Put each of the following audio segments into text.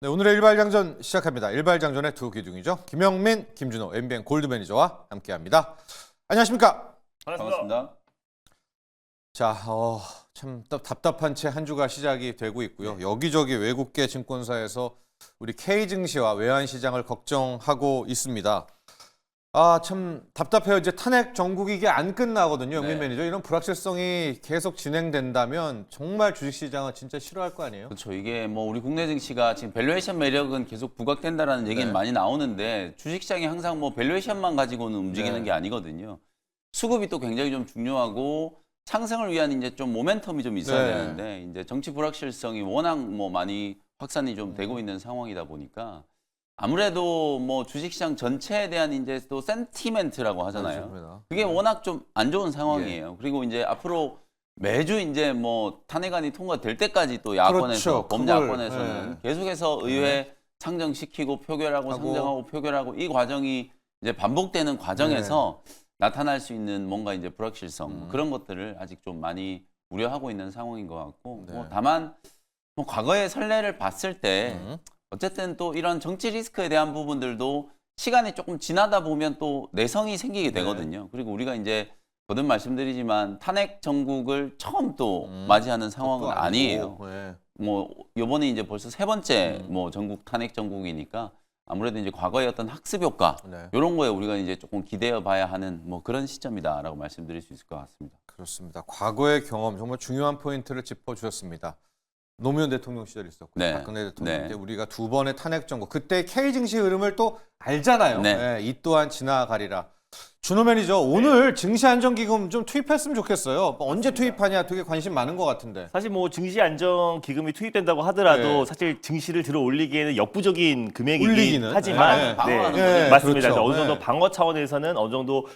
네, 오늘의 일발장전 시작합니다. 일발장전의 두 기둥이죠. 김영민, 김준호, MBN 골드 매니저와 함께합니다. 안녕하십니까? 반갑습니다. 자, 참 답답한 채 한 주가 시작이 되고 있고요. 여기저기 외국계 증권사에서 우리 K 증시와 외환 시장을 걱정하고 있습니다. 참 답답해요. 이제 탄핵 정국이 이게 안 끝나거든요. 영민 매니저. 이런 불확실성이 계속 진행된다면 정말 주식시장은 진짜 싫어할 거 아니에요? 그렇죠. 이게 뭐 우리 국내 증시가 지금 밸류에이션 매력은 계속 부각된다라는 얘기는 많이 나오는데 주식시장이 항상 뭐 밸류에이션만 가지고는 움직이는 게 아니거든요. 수급이 또 굉장히 좀 중요하고 상승을 위한 이제 좀 모멘텀이 좀 있어야 되는데 이제 정치 불확실성이 워낙 뭐 많이 확산이 좀 되고 있는 상황이다 보니까 아무래도 뭐 주식시장 전체에 대한 이제 또 센티멘트라고 하잖아요. 그렇습니다. 그게 워낙 좀 안 좋은 상황이에요. 그리고 이제 앞으로 매주 이제 뭐 탄핵안이 통과될 때까지 또 야권에서 그렇죠. 범야권에서는 계속해서 의회 상정시키고 표결하고 상정하고 표결하고 이 과정이 이제 반복되는 과정에서 나타날 수 있는 뭔가 이제 불확실성 그런 것들을 아직 좀 많이 우려하고 있는 상황인 것 같고 뭐 다만 뭐 과거의 선례를 봤을 때 어쨌든 또 이런 정치 리스크에 대한 부분들도 시간이 조금 지나다 보면 또 내성이 생기게 되거든요. 그리고 우리가 이제 거듭 말씀드리지만 탄핵 정국을 처음 또 맞이하는 상황은 아니에요. 뭐 이번에 이제 벌써 세 번째 뭐 전국 탄핵 정국이니까 아무래도 이제 과거의 어떤 학습 효과 이런 거에 우리가 이제 조금 기대어 봐야 하는 뭐 그런 시점이다라고 말씀드릴 수 있을 것 같습니다. 그렇습니다. 과거의 경험 정말 중요한 포인트를 짚어주셨습니다. 노무현 대통령 시절 있었고 박근혜 대통령 때 우리가 두 번의 탄핵 정국 그때 K 증시 흐름을 또 알잖아요. 이 또한 지나가리라. 준호 매니저 오늘 증시 안정기금 좀 투입했으면 좋겠어요. 언제 투입하냐 되게 관심 많은 것 같은데. 사실 뭐 증시 안정 기금이 투입된다고 하더라도 사실 증시를 들어 올리기에는 역부족인 금액이긴 하지만 맞습니다. 그렇죠. 어느 정도 방어 차원에서는 어느 정도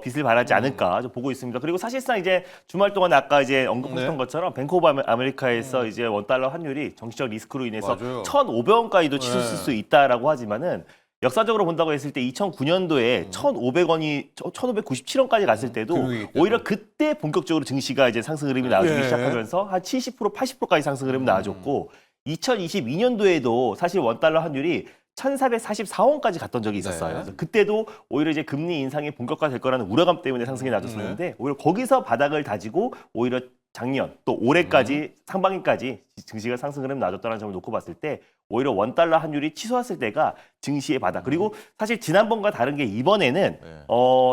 빚을 발하지 않을까 좀 보고 있습니다. 그리고 사실상 이제 주말 동안 아까 이제 언급했던 것처럼 뱅크 오브 아메리카에서 이제 원달러 환율이 정치적 리스크로 인해서 1,500원까지도 치솟을 수 있다라고 하지만은 역사적으로 본다고 했을 때 2009년도에 1,500원이 1,597원까지 갔을 때도 오히려 그때 본격적으로 증시가 이제 상승 흐름이 나와주기 시작하면서 한 70%, 80%까지 상승 흐름이 나와줬고 2022년도에도 사실 원달러 환율이 1,444원까지 갔던 적이 있었어요. 그래서 그때도 오히려 이제 금리 인상이 본격화될 거라는 우려감 때문에 상승이 나졌었는데 오히려 거기서 바닥을 다지고 오히려 작년 또 올해까지 상반기까지 증시가 상승 흐름 나졌다는 점을 놓고 봤을 때 오히려 원달러 환율이 치솟았을 때가 증시의 바닥. 그리고 사실 지난번과 다른 게 이번에는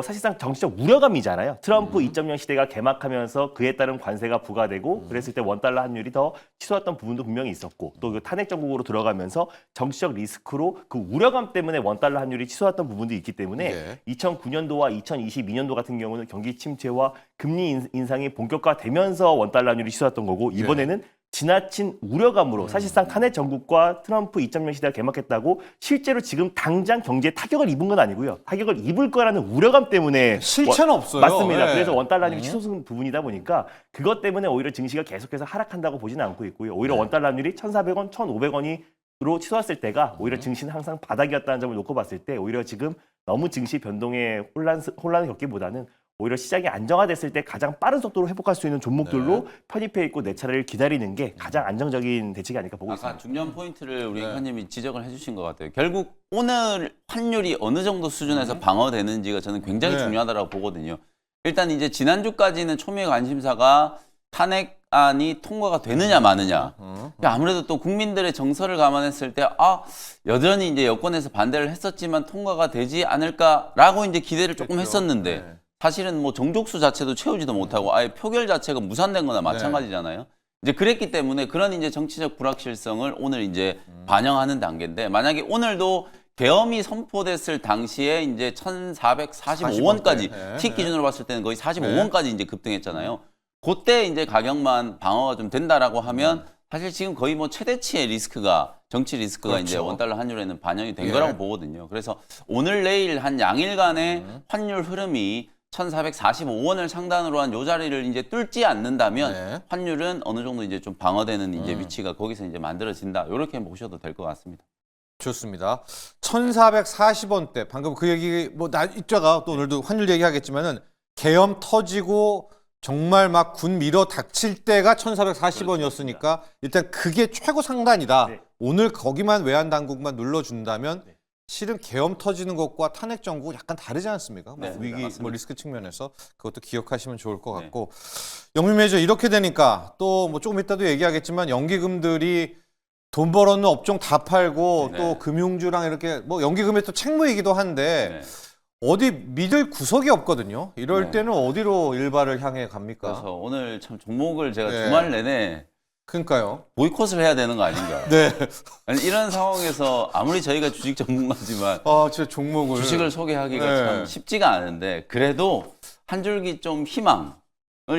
사실상 정치적 우려감이잖아요. 트럼프 2.0 시대가 개막하면서 그에 따른 관세가 부과되고 그랬을 때 원달러 환율이 더 치솟았던 부분도 분명히 있었고 또 탄핵 정국으로 들어가면서 정치적 리스크로 그 우려감 때문에 원달러 환율이 치솟았던 부분도 있기 때문에 2009년도와 2022년도 같은 경우는 경기 침체와 금리 인상이 본격화되면서 원달러 환율이 치솟았던 거고 이번에는 지나친 우려감으로 사실상 탄핵 정국과 트럼프 2.0 시대가 개막했다고 실제로 지금 당장 경제에 타격을 입은 건 아니고요. 타격을 입을 거라는 우려감 때문에 실체는 없어요. 맞습니다. 그래서 원달러 환율이 치솟은 부분이다 보니까 그것 때문에 오히려 증시가 계속해서 하락한다고 보지는 않고 있고요. 오히려 원달러 환율이 1,400원, 1,500원으로 치솟았을 때가 오히려 증시는 항상 바닥이었다는 점을 놓고 봤을 때 오히려 지금 너무 증시 변동에 혼란을 겪기보다는 오히려 시장이 안정화됐을 때 가장 빠른 속도로 회복할 수 있는 종목들로 편입해 있고 내 차례를 기다리는 게 가장 안정적인 대책이 아닐까 보고 있습니다. 아까 중요한 포인트를 우리 의원님이 지적을 해주신 것 같아요. 결국 오늘 환율이 어느 정도 수준에서 방어되는지가 저는 굉장히 중요하다고 보거든요. 일단 이제 지난주까지는 초미의 관심사가 탄핵안이 통과가 되느냐 마느냐. 아무래도 또 국민들의 정서를 감안했을 때 여전히 이제 여권에서 반대를 했었지만 통과가 되지 않을까라고 이제 기대를 조금 했었는데 사실은 뭐 정족수 자체도 채우지도 못하고 아예 표결 자체가 무산된 거나 마찬가지잖아요. 이제 그랬기 때문에 그런 이제 정치적 불확실성을 오늘 이제 반영하는 단계인데 만약에 오늘도 계엄이 선포됐을 당시에 이제 1,445원까지 틱 기준으로 봤을 때는 거의 45원까지 이제 급등했잖아요. 그때 이제 가격만 방어가 좀 된다라고 하면 사실 지금 거의 뭐 최대치의 리스크가 정치 리스크가 이제 원달러 환율에는 반영이 된 거라고 보거든요. 그래서 오늘 내일 한 양일간의 환율 흐름이 1,445원을 상단으로 한 요 자리를 이제 뚫지 않는다면 환율은 어느 정도 이제 좀 방어되는 이제 위치가 거기서 이제 만들어진다. 이렇게 보셔도 될 것 같습니다. 좋습니다. 1,440원대 방금 그 얘기 뭐 이따가 또 오늘도 환율 얘기하겠지만은 계엄 터지고 정말 막 군 밀어 닥칠 때가 1,440원이었으니까 일단 그게 최고 상단이다. 오늘 거기만 외환 당국만 눌러준다면 실은 계엄 터지는 것과 탄핵 정국 약간 다르지 않습니까? 뭐 네, 위기, 맞습니다. 뭐 리스크 측면에서 그것도 기억하시면 좋을 것 네. 같고 영민 매니저 이렇게 되니까 또 뭐 조금 이따도 얘기하겠지만 연기금들이 돈 벌었는 업종 다 팔고 네. 또 금융주랑 이렇게 뭐 연기금의 또 책무이기도 한데 네. 어디 믿을 구석이 없거든요. 이럴 네. 때는 어디로 일발을 향해 갑니까? 그래서 오늘 참 종목을 제가 네. 주말 내내 그러니까요. 보이콧을 해야 되는 거 아닌가. 네. 아니, 이런 상황에서 아무리 저희가 주식 전문가지만 아, 진짜 종목을 주식을 소개하기가 네. 참 쉽지가 않은데 그래도 한 줄기 좀 희망을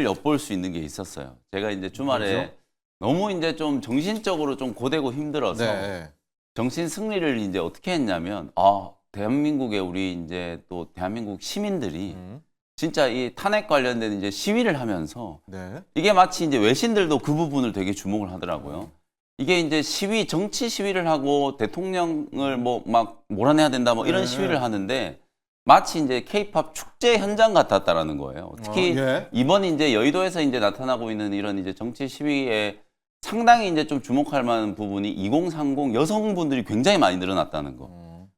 엿볼 수 있는 게 있었어요. 제가 이제 주말에 뭐죠? 너무 이제 좀 정신적으로 좀 고되고 힘들어서 네. 정신 승리를 이제 어떻게 했냐면 대한민국의 우리 이제 또 대한민국 시민들이 음. 진짜 이 탄핵 관련된 이제 시위를 하면서 네. 이게 마치 이제 외신들도 그 부분을 되게 주목을 하더라고요. 이게 이제 시위, 정치 시위를 하고 대통령을 뭐 막 몰아내야 된다 뭐 이런 네. 시위를 하는데 마치 이제 케이팝 축제 현장 같았다라는 거예요. 특히 예. 이번 이제 여의도에서 이제 나타나고 있는 이런 이제 정치 시위에 상당히 이제 좀 주목할 만한 부분이 2030 여성분들이 굉장히 많이 늘어났다는 거.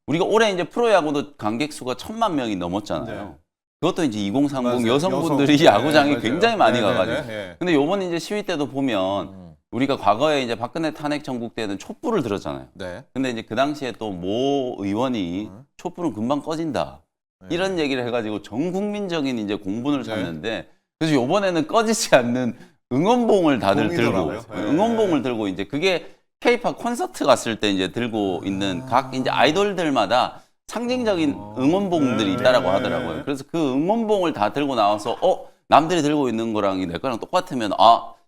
우리가 올해 이제 프로야구도 관객 수가 1,000만 명이 넘었잖아요. 네. 그것도 이제 2030 맞아요. 여성분들이 여성. 야구장에 네, 굉장히 맞아요. 많이 네, 가가지고. 네, 네. 근데 요번 이제 시위 때도 보면 우리가 과거에 이제 박근혜 탄핵 정국 때는 촛불을 들었잖아요. 네. 근데 이제 그 당시에 또 모 의원이 촛불은 금방 꺼진다. 네. 이런 얘기를 해가지고 전 국민적인 이제 공분을 샀는데 그래서 요번에는 꺼지지 않는 응원봉을 다들 들고 봉이더라고요. 네. 응원봉을 들고 이제 그게 케이팝 콘서트 갔을 때 이제 들고 있는 각 이제 아이돌들마다 상징적인 응원봉들이 있다라고 하더라고요. 그래서 그 응원봉을 다 들고 나와서 남들이 들고 있는 거랑 내 거랑 똑같으면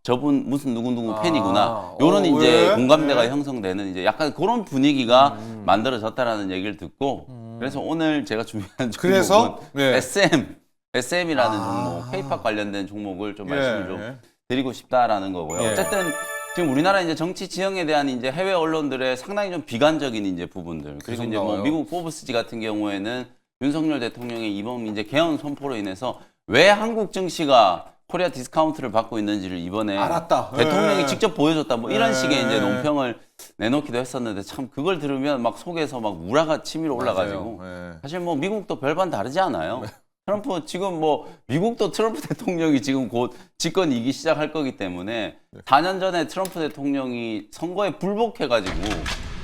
저분 무슨 누구누구 팬이구나. 요런 이제 왜? 공감대가 네. 형성되는 이제 약간 그런 분위기가 만들어졌다라는 얘기를 듣고 그래서 오늘 제가 준비한 그래서? 종목은 네. SM이라는 종목, 케이팝 관련된 종목을 좀 말씀을 좀 예. 드리고 싶다라는 거고요. 예. 어쨌든 지금 우리나라 이제 정치 지형에 대한 이제 해외 언론들의 상당히 좀 비관적인 이제 부분들 그리고 이제 뭐 나와요. 미국 포브스지 같은 경우에는 윤석열 대통령의 이번 이제 개헌 선포로 인해서 왜 한국 증시가 코리아 디스카운트를 받고 있는지를 이번에 알았다. 대통령이 예. 직접 보여줬다 뭐 이런 예. 식의 이제 논평을 내놓기도 했었는데 참 그걸 들으면 막 속에서 막 우라가 치밀어 올라가지고 맞아요. 예. 사실 뭐 미국도 별반 다르지 않아요. 트럼프 지금 뭐 미국도 트럼프 대통령이 지금 곧 집권이기 시작할 거기 때문에 4년 전에 트럼프 대통령이 선거에 불복해가지고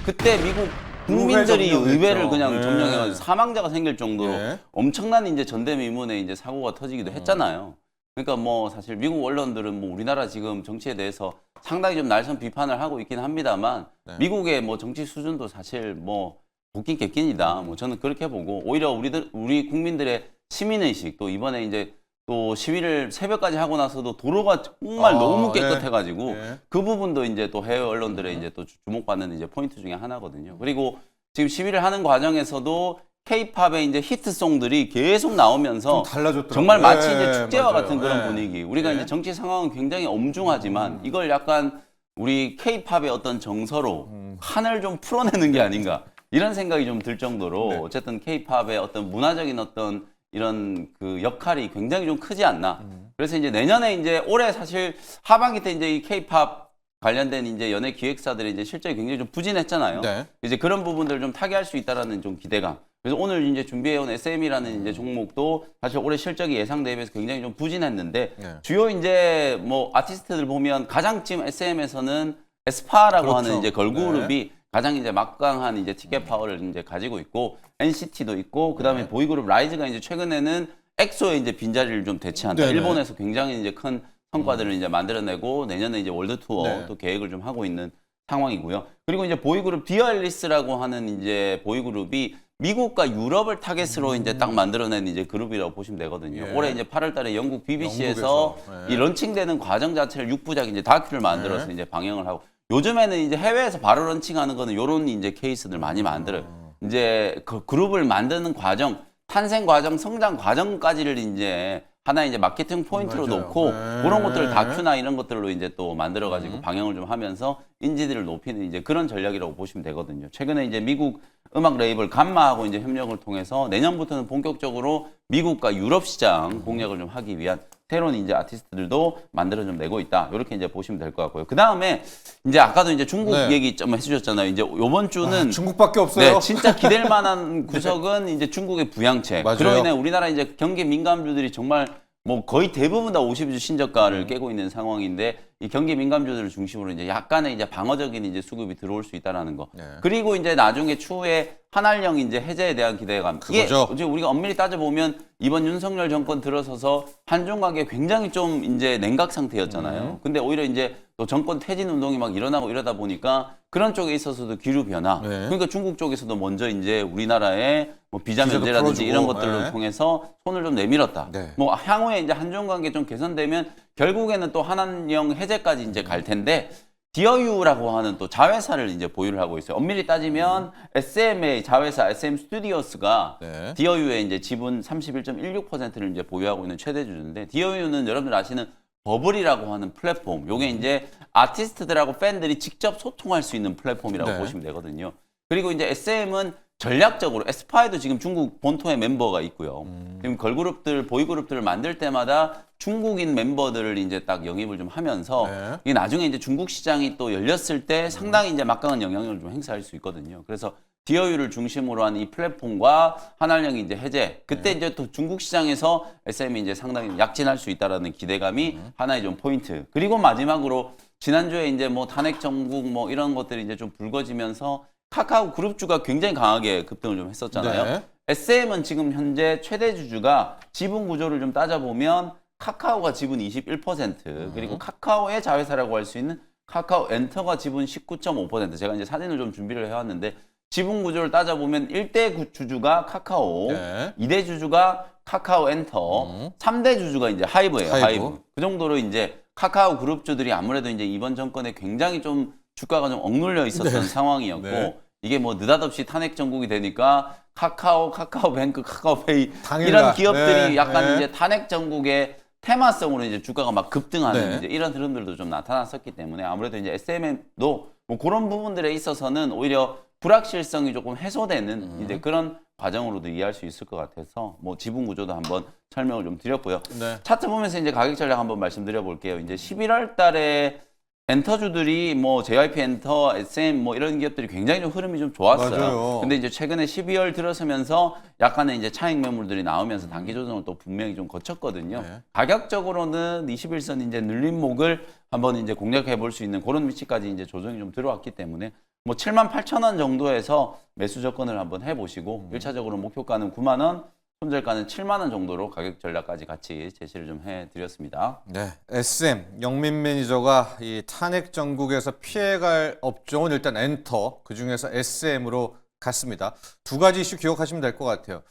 그때 미국 국민들이 점령했죠. 의회를 그냥 예. 점령해가지고 사망자가 생길 정도로 예. 엄청난 이제 전대미문의 이제 사고가 터지기도 했잖아요. 그러니까 뭐 사실 미국 언론들은 뭐 우리나라 지금 정치에 대해서 상당히 좀 날선 비판을 하고 있긴 합니다만 미국의 뭐 정치 수준도 사실 뭐 복긴 객긴이다. 뭐 저는 그렇게 보고 오히려 우리 국민들의 시민의식 또 이번에 이제 또 시위를 새벽까지 하고 나서도 도로가 정말 너무 깨끗해가지고 예. 그 부분도 이제 또 해외 언론들의 이제 또 주목받는 이제 포인트 중에 하나거든요. 그리고 지금 시위를 하는 과정에서도 K-팝의 이제 히트송들이 계속 나오면서 달라졌더라고요. 정말 마치 예, 이제 축제와 맞아요. 같은 그런 예. 분위기. 우리가 예. 이제 정치 상황은 굉장히 엄중하지만 이걸 약간 우리 K-팝의 어떤 정서로 판을 좀 풀어내는 게 아닌가 이런 생각이 좀 들 정도로 네. 어쨌든 K-팝의 어떤 문화적인 어떤 이런 그 역할이 굉장히 좀 크지 않나. 그래서 이제 내년에 이제 올해 사실 하반기 때 이제 이 K-팝 관련된 이제 연예 기획사들이 이제 실적이 굉장히 좀 부진했잖아요. 네. 이제 그런 부분들을 좀 타개할 수 있다라는 좀 기대감. 그래서 오늘 이제 준비해온 SM이라는 이제 종목도 사실 올해 실적이 예상 대비해서 굉장히 좀 부진했는데 네. 주요 이제 뭐 아티스트들 보면 가장 지금 SM에서는 에스파라고 그렇죠. 하는 이제 걸그룹이 가장 이제 막강한 이제 티켓 파워를 이제 가지고 있고 NCT도 있고 그다음에 보이그룹 라이즈가 이제 최근에는 엑소의 이제 빈자리를 좀 대체한다. 네네. 일본에서 굉장히 이제 큰 성과들을 이제 만들어내고 내년에 이제 월드 투어 네. 또 계획을 좀 하고 있는 상황이고요. 그리고 이제 보이그룹 디얼리스라고 하는 이제 보이그룹이 미국과 유럽을 타겟으로 이제 딱 만들어낸 이제 그룹이라고 보시면 되거든요. 예. 올해 이제 8월달에 영국 BBC에서 영국에서. 예. 이 런칭되는 과정 자체를 6부작 이제 다큐를 만들어서 예. 이제 방영을 하고 요즘에는 이제 해외에서 바로 런칭하는 거는 요런 이제 케이스들 많이 만들어요. 이제 그 그룹을 만드는 과정, 탄생 과정, 성장 과정까지를 이제 하나의 이제 마케팅 포인트로 맞아요. 놓고 네. 그런 것들을 다큐나 이런 것들로 이제 또 만들어가지고 방영을 좀 하면서 인지도를 높이는 이제 그런 전략이라고 보시면 되거든요. 최근에 이제 미국 음악 레이블 감마하고 이제 협력을 통해서 내년부터는 본격적으로 미국과 유럽 시장 공략을 좀 하기 위한 새로운 이제 아티스트들도 만들어 좀 내고 있다. 이렇게 이제 보시면 될 것 같고요. 그 다음에 이제 아까도 이제 중국 네. 얘기 좀 해주셨잖아요. 이제 요번 주는 중국밖에 없어요. 네, 진짜 기댈 만한 구석은 이제 중국의 부양책. 맞아요. 그로 인해 우리나라 이제 경기 민감주들이 정말 뭐 거의 대부분 다 50주 신저가를 깨고 있는 상황인데 이 경기 민감주들을 중심으로 이제 약간의 이제 방어적인 이제 수급이 들어올 수 있다라는 거. 네. 그리고 이제 나중에 추후에 한알령 이제 해제에 대한 기대감. 이게 그거죠. 이제 우리가 엄밀히 따져 보면 이번 윤석열 정권 들어서서 한중 관계 굉장히 좀 이제 냉각 상태였잖아요. 근데 오히려 이제 또 정권 퇴진 운동이 막 일어나고 이러다 보니까 그런 쪽에 있어서도 기류 변화. 네. 그러니까 중국 쪽에서도 먼저 이제 우리나라의 뭐 비자 비자도 면제라든지 풀어주고, 이런 것들로 네. 통해서 손을 좀 내밀었다. 네. 뭐 향후에 이제 한중 관계 좀 개선되면 결국에는 또 한한령 해제까지 이제 갈 텐데 디어유라고 하는 또 자회사를 이제 보유를 하고 있어요. 엄밀히 따지면 SM의 자회사 SM 스튜디오스가 네. 디어유의 이제 지분 31.16%를 이제 보유하고 있는 최대 주주인데 디어유는 여러분들 아시는 버블이라고 하는 플랫폼. 요게 이제 아티스트들하고 팬들이 직접 소통할 수 있는 플랫폼이라고 네. 보시면 되거든요. 그리고 이제 SM은 전략적으로 에스파에도 지금 중국 본토의 멤버가 있고요. 지금 걸그룹들, 보이그룹들을 만들 때마다 중국인 멤버들을 이제 딱 영입을 좀 하면서 네. 이게 나중에 이제 중국 시장이 또 열렸을 때 상당히 이제 막강한 영향력을 좀 행사할 수 있거든요. 그래서 디어유를 중심으로 한 이 플랫폼과 한알령이 이제 해제. 그때 이제 또 중국 시장에서 SM이 이제 상당히 약진할 수 있다라는 기대감이 하나의 좀 포인트. 그리고 마지막으로 지난주에 이제 뭐 탄핵 정국 뭐 이런 것들이 이제 좀 불거지면서 카카오 그룹주가 굉장히 강하게 급등을 좀 했었잖아요. 네. SM은 지금 현재 최대 주주가 지분 구조를 좀 따져보면 카카오가 지분 21%, 그리고 카카오의 자회사라고 할 수 있는 카카오 엔터가 지분 19.5%. 제가 이제 사진을 좀 준비를 해왔는데 지분 구조를 따져보면 1대 주주가 카카오, 네. 2대 주주가 카카오 엔터, 3대 주주가 이제 하이브예요. 하이브. 하이브. 그 정도로 이제 카카오 그룹주들이 아무래도 이제 이번 정권에 굉장히 좀 주가가 좀 억눌려 있었던 네. 상황이었고 네. 이게 뭐 느닷없이 탄핵 정국이 되니까 카카오, 카카오뱅크, 카카오페이 당일날. 이런 기업들이 네. 약간 네. 이제 탄핵 정국의 테마성으로 이제 주가가 막 급등하는 네. 이제 이런 흐름들도 좀 나타났었기 때문에 아무래도 이제 SM도 뭐 그런 부분들에 있어서는 오히려 불확실성이 조금 해소되는 이제 그런 과정으로도 이해할 수 있을 것 같아서 뭐 지분 구조도 한번 설명을 좀 드렸고요. 네. 차트 보면서 이제 가격 전략 한번 말씀드려 볼게요. 이제 11월 달에 엔터주들이 뭐 JYP 엔터, SM 뭐 이런 기업들이 굉장히 좀 흐름이 좀 좋았어요. 맞아요. 근데 이제 최근에 12월 들어서면서 약간의 이제 차익 매물들이 나오면서 단기 조정을 또 분명히 좀 거쳤거든요. 네. 가격적으로는 21선 이제 눌림목을 한번 이제 공략해 볼 수 있는 그런 위치까지 이제 조정이 좀 들어왔기 때문에 뭐 78,000원 정도에서 매수 접근을 한번 해보시고 1차적으로 목표가는 9만 원, 손절가는 7만 원 정도로 가격 전략까지 같이 제시를 좀 해드렸습니다. 네, SM 영민 매니저가 이 탄핵 정국에서 피해갈 업종은 일단 엔터, 그 중에서 SM으로 갔습니다. 두 가지 이슈 기억하시면 될 것 같아요.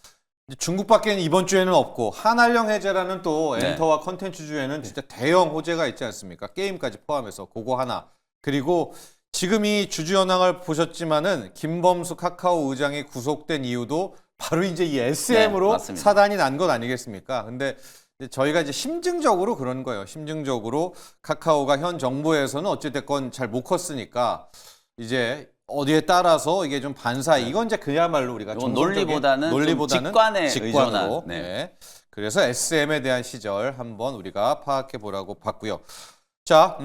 이제 중국밖에는 이번 주에는 없고 한알령 해제라는 또 네. 엔터와 컨텐츠주에는 진짜 대형 호재가 있지 않습니까? 게임까지 포함해서 그거 하나. 그리고 지금 이 주주 현황을 보셨지만은 김범수 카카오 의장이 구속된 이유도 바로 이제 이 SM으로 맞습니다. 사단이 난 것 아니겠습니까? 근데 이제 저희가 이제 심증적으로 그런 거예요. 심증적으로 카카오가 현 정부에서는 어찌됐건 잘 못 컸으니까 이제 어디에 따라서 이게 좀 반사, 이건 이제 그야말로 우리가 이건 정성적인 논리보다는 좀 직관에 직관으로. 의존한, 네. 네. 그래서 SM에 대한 시절 한번 우리가 파악해 보라고 봤고요. 자,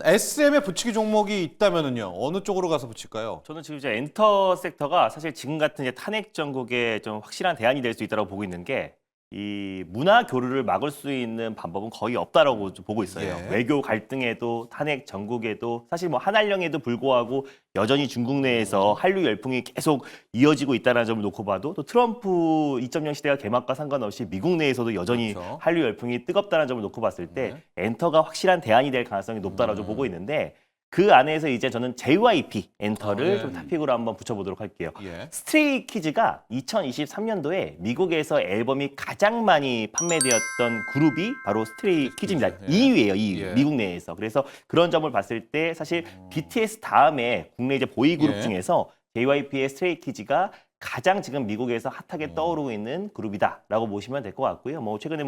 SM에 붙이기 종목이 있다면은요, 어느 쪽으로 가서 붙일까요? 저는 지금 이제 엔터 섹터가 사실 지금 같은 이제 탄핵 정국에 좀 확실한 대안이 될 수 있다고 보고 있는 게 이 문화 교류를 막을 수 있는 방법은 거의 없다라고 좀 보고 있어요. 예. 외교 갈등에도 탄핵 정국에도 사실 뭐 한알령에도 불구하고 여전히 중국 내에서 한류 열풍이 계속 이어지고 있다는 점을 놓고 봐도 또 트럼프 2.0 시대가 개막과 상관없이 미국 내에서도 여전히 그렇죠. 한류 열풍이 뜨겁다는 점을 놓고 봤을 때 엔터가 확실한 대안이 될 가능성이 높다라고 좀 보고 있는데 그 안에서 이제 저는 JYP 엔터를 네. 좀 탑픽으로 한번 붙여보도록 할게요. 예. 스트레이 키즈가 2023년도에 미국에서 앨범이 가장 많이 판매되었던 그룹이 바로 스트레이 키즈입니다. 예. 2위예요, 2위. 예. 미국 내에서. 그래서 그런 점을 봤을 때 사실 BTS 다음에 국내 이제 보이 그룹 예. 중에서 JYP의 스트레이 키즈가 가장 지금 미국에서 핫하게 떠오르고 있는 그룹이다라고 보시면 될 것 같고요. 뭐 최근에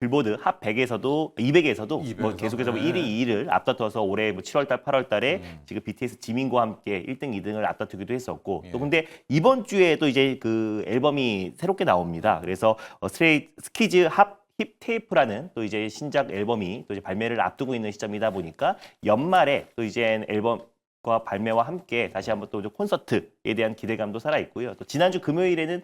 빌보드 핫 100에서도 200에서도 뭐 200에서? 계속해서 뭐 네. 1위, 2위를 앞다퉈서 올해 뭐 7월 달, 8월 달에 지금 BTS 지민과 함께 1등, 2등을 앞다투기도 했었고 예. 또 근데 이번 주에 또 이제 그 앨범이 새롭게 나옵니다. 그래서 스트레이 스키즈 핫 힙테이프라는 또 이제 신작 앨범이 또 이제 발매를 앞두고 있는 시점이다 보니까 연말에 또 이제 앨범과 발매와 함께 다시 한번 또 콘서트에 대한 기대감도 살아 있고요. 또 지난주 금요일에는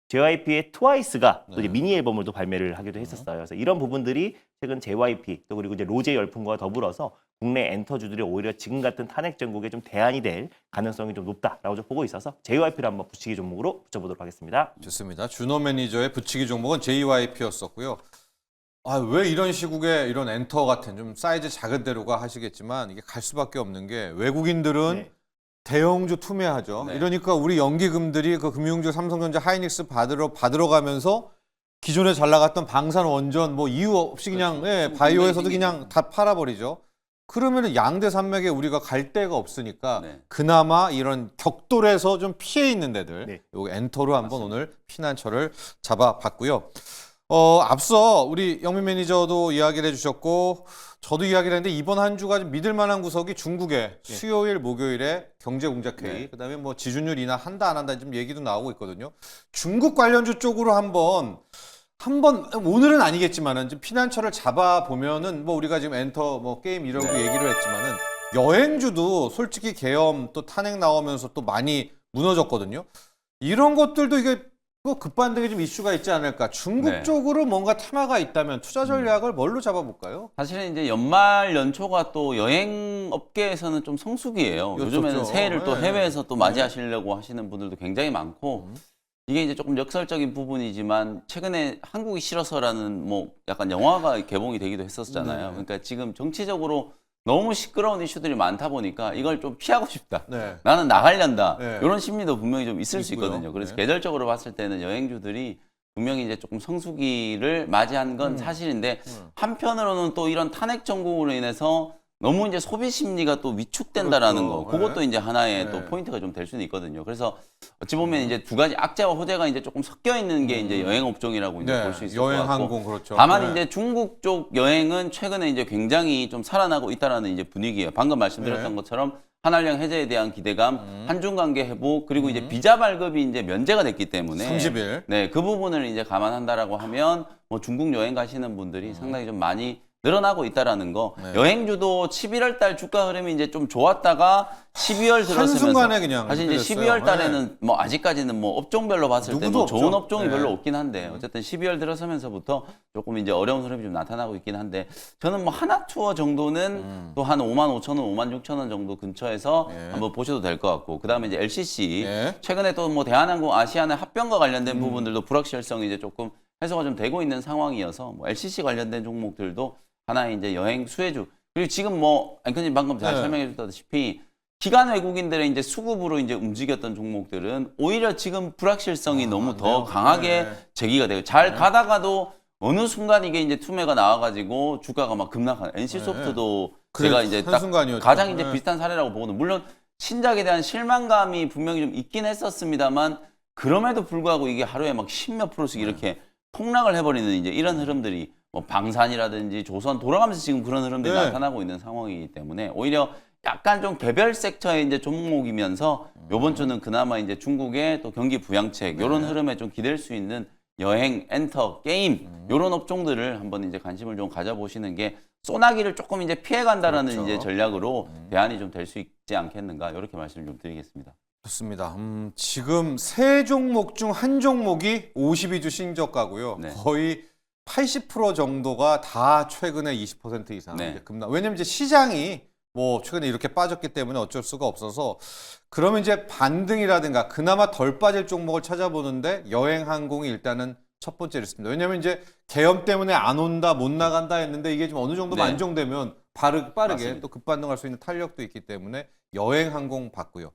JYP의 트와이스가 또 이제 미니 앨범을 또 발매를 하기도 했었어요. 그래서 이런 부분들이 최근 JYP 또 그리고 이제 로제 열풍과 더불어서 국내 엔터주들이 오히려 지금 같은 탄핵 정국에 좀 대안이 될 가능성이 좀 높다라고 좀 보고 있어서 JYP를 한번 붙이기 종목으로 붙여보도록 하겠습니다. 좋습니다. 준호 매니저의 붙이기 종목은 JYP였었고요. 아, 왜 이런 시국에 이런 엔터 같은 좀 사이즈 작은 데로가 하시겠지만 이게 갈 수밖에 없는 게 외국인들은 네. 대형주 투매하죠. 네. 이러니까 우리 연기금들이 그 금융주 삼성전자 하이닉스 받으러 가면서 기존에 잘 나갔던 방산 원전 뭐 이유 없이 그냥 그렇죠. 바이오에서도 굉장히 그냥 다 팔아버리죠. 그러면은 양대 산맥에 우리가 갈 데가 없으니까 네. 그나마 이런 격돌에서 좀 피해 있는 데들 네. 요 엔터로 한번 오늘 피난처를 잡아봤고요. 앞서 우리 영민 매니저도 이야기를 해주셨고 저도 이야기를 했는데 이번 한 주가 좀 믿을 만한 구석이 중국의 수요일 목요일에 경제공작회의 네. 그다음에 뭐 지준율 인하 한다 안 한다 좀 얘기도 나오고 있거든요. 중국 관련주 쪽으로 한번 오늘은 아니겠지만은 좀 피난처를 잡아 보면은 뭐 우리가 지금 엔터 뭐 게임 이런 거 얘기를 했지만은 여행주도 솔직히 계엄 또 탄핵 나오면서 또 많이 무너졌거든요. 이런 것들도 이게 뭐 급반등에 좀 이슈가 있지 않을까. 중국 네. 쪽으로 뭔가 테마가 있다면 투자 전략을 뭘로 잡아볼까요? 사실은 이제 연말 연초가 또 여행 업계에서는 좀 성수기예요. 그렇죠. 요즘에는 새해를 또 네. 해외에서 또 맞이하시려고 하시는 분들도 굉장히 많고 이게 이제 조금 역설적인 부분이지만 최근에 한국이 싫어서라는 뭐 약간 영화가 개봉이 되기도 했었잖아요. 네. 그러니까 지금 정치적으로 너무 시끄러운 이슈들이 많다 보니까 이걸 좀 피하고 싶다. 네. 나는 나가련다. 네. 이런 심리도 분명히 좀 있을 수 있고요. 있거든요. 그래서 네. 계절적으로 봤을 때는 여행주들이 분명히 이제 조금 성수기를 맞이한 건 사실인데 한편으로는 또 이런 탄핵 정국으로 인해서 너무 이제 소비 심리가 또 위축된다라는 그렇죠. 거. 그것도 네. 이제 하나의 네. 또 포인트가 좀 될 수는 있거든요. 그래서 어찌 보면 이제 두 가지 악재와 호재가 이제 조금 섞여 있는 게 이제 여행 업종이라고 이제 볼 수 있을 것 여행 같고. 항공 그렇죠. 다만 네. 이제 중국 쪽 여행은 최근에 이제 굉장히 좀 살아나고 있다라는 이제 분위기예요. 방금 말씀드렸던 네. 것처럼 한알령 해제에 대한 기대감, 한중 관계 회복, 그리고 이제 비자 발급이 이제 면제가 됐기 때문에 30일. 네, 그 부분을 이제 감안한다라고 하면 뭐 중국 여행 가시는 분들이 상당히 좀 많이 늘어나고 있다라는 거. 네. 여행주도 11월 달 주가 흐름이 이제 좀 좋았다가 12월 들어서면서 한순간에 그냥 사실 이제 그랬어요. 12월 달에는 뭐 아직까지는 뭐 업종별로 봤을 때 누구도 뭐 좋은 없죠. 업종이 네. 별로 없긴 한데 어쨌든 12월 들어서면서부터 조금 이제 어려운 흐름이 좀 나타나고 있긴 한데 저는 뭐 하나 투어 정도는 또 한 5만 5천 원, 5만 6천 원 정도 근처에서 네. 한번 보셔도 될 것 같고 그다음에 이제 LCC 네. 최근에 또 뭐 대한항공 아시아나 합병과 관련된 부분들도 불확실성이 이제 조금 해소가 좀 되고 있는 상황이어서 뭐 LCC 관련된 종목들도 하나의 이제 여행 수혜주 그리고 지금 뭐 앵커님 방금 잘 네. 설명해 주셨다시피 기관 외국인들의 이제 수급으로 이제 움직였던 종목들은 오히려 지금 불확실성이 너무 더 네요. 강하게 네. 제기가 돼요. 잘 가다가도 어느 순간 이게 이제 투매가 나와가지고 주가가 막 급락하는 NC소프트도 그래, 제가 이제 딱 한순간이었죠. 가장 이제 네. 비슷한 사례라고 보거든요. 물론 신작에 대한 실망감이 분명히 좀 있긴 했었습니다만 그럼에도 불구하고 이게 하루에 막 10몇 프로씩 이렇게 폭락을 해버리는 이제 이런 흐름들이 뭐 방산이라든지 조선 돌아가면서 지금 그런 흐름들이 네. 나타나고 있는 상황이기 때문에 오히려 약간 좀 개별 섹터의 이제 종목이면서 요번 주는 그나마 이제 중국의 또 경기 부양책 요런 흐름에 좀 기댈 수 있는 여행, 엔터, 게임 요런 업종들을 한번 이제 관심을 좀 가져보시는 게 소나기를 조금 이제 피해간다라는 그렇죠. 이제 전략으로 대안이 좀 될 수 있지 않겠는가 이렇게 말씀을 좀 드리겠습니다. 좋습니다. 지금 세 종목 중 한 종목이 52주 신저가고요. 네. 거의 80% 정도가 다 최근에 20% 이상 네. 이제 급락. 왜냐면 이제 시장이 뭐 최근에 이렇게 빠졌기 때문에 어쩔 수가 없어서 그러면 이제 반등이라든가 그나마 덜 빠질 종목을 찾아보는데 여행 항공이 일단은 첫 번째로 있습니다. 왜냐면 이제 계엄 때문에 안 온다 못 나간다 했는데 이게 좀 어느 정도 네. 안정되면 빠르게 맞습니다. 또 급반등할 수 있는 탄력도 있기 때문에 여행 항공 봤고요.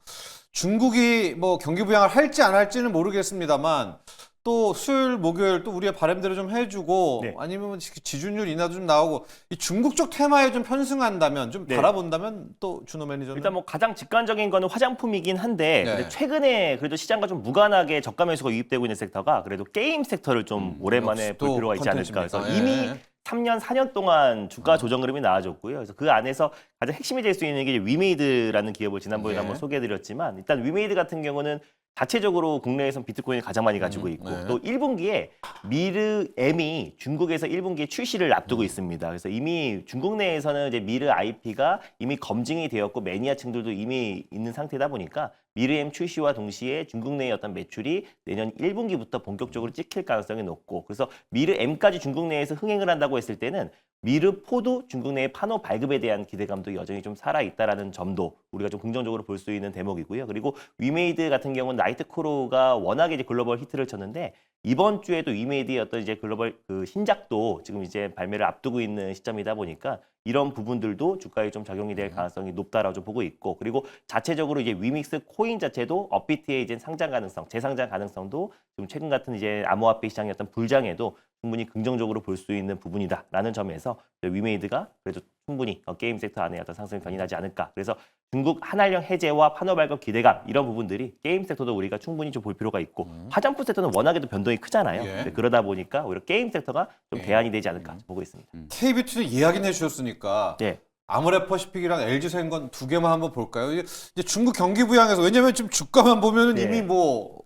중국이 뭐 경기 부양을 할지 안 할지는 모르겠습니다만 또 수요일 목요일 또 우리의 바람대로 좀 해주고 네. 아니면 지준율 인하도 좀 나오고 이 중국 쪽 테마에 좀 편승한다면 좀 네. 바라본다면 또 준호 매니저는 일단 뭐 가장 직관적인 거는 화장품이긴 한데 네. 근데 최근에 그래도 시장과 좀 무관하게 저가 매수가 유입되고 있는 섹터가 그래도 게임 섹터를 좀 오랜만에 역시 볼 또 필요가 있지 않을까. 그래서 컨텐츠입니다. 이미 네. 3년, 4년 동안 주가 조정 흐름이 나와줬고요. 그래서 그 안에서 가장 핵심이 될 수 있는 게 위메이드라는 기업을 지난번에 네. 한번 소개해드렸지만 일단 위메이드 같은 경우는 자체적으로 국내에선 비트코인을 가장 많이 가지고 있고 네. 또 1분기에 미르 M이 중국에서 1분기에 출시를 앞두고 있습니다. 그래서 이미 중국 내에서는 이제 미르 IP가 이미 검증이 되었고 매니아층들도 이미 있는 상태다 보니까 미르 M 출시와 동시에 중국 내의 어떤 매출이 내년 1분기부터 본격적으로 찍힐 가능성이 높고 그래서 미르 M까지 중국 내에서 흥행을 한다고 했을 때는 미르 4도 중국 내의 판호 발급에 대한 기대감도 여전히 좀 살아있다라는 점도 우리가 좀 긍정적으로 볼 수 있는 대목이고요. 그리고 위메이드 같은 경우는 나이트크로우가 워낙에 이제 글로벌 히트를 쳤는데 이번 주에도 위메이드의 어떤 이제 글로벌 그 신작도 지금 이제 발매를 앞두고 있는 시점이다 보니까 이런 부분들도 주가에 좀 작용이 될 가능성이 높다라고 좀 보고 있고 그리고 자체적으로 이제 위믹스 코인 자체도 업비트의 이제 상장 가능성, 재상장 가능성도 지금 최근 같은 이제 암호화폐 시장의 어떤 불장에도 충분히 긍정적으로 볼 수 있는 부분이다라는 점에서 위메이드가 그래도 충분히 게임 섹터 안에 어떤 상승이 견인하지 않을까. 그래서 중국 한알령 해제와 판호 발급 기대감 이런 부분들이 게임 섹터도 우리가 충분히 좀 볼 필요가 있고 화장품 섹터는 워낙에도 변동이 크잖아요. 예. 그러다 보니까 오히려 게임 섹터가 좀 예. 대안이 되지 않을까 보고 있습니다. KBT는 이야기는 해주셨으니까 예. 아모레퍼시픽이랑 LG생건 두 개만 한번 볼까요? 이제 중국 경기 부양에서 왜냐면 지금 주가만 보면은 예. 이미 뭐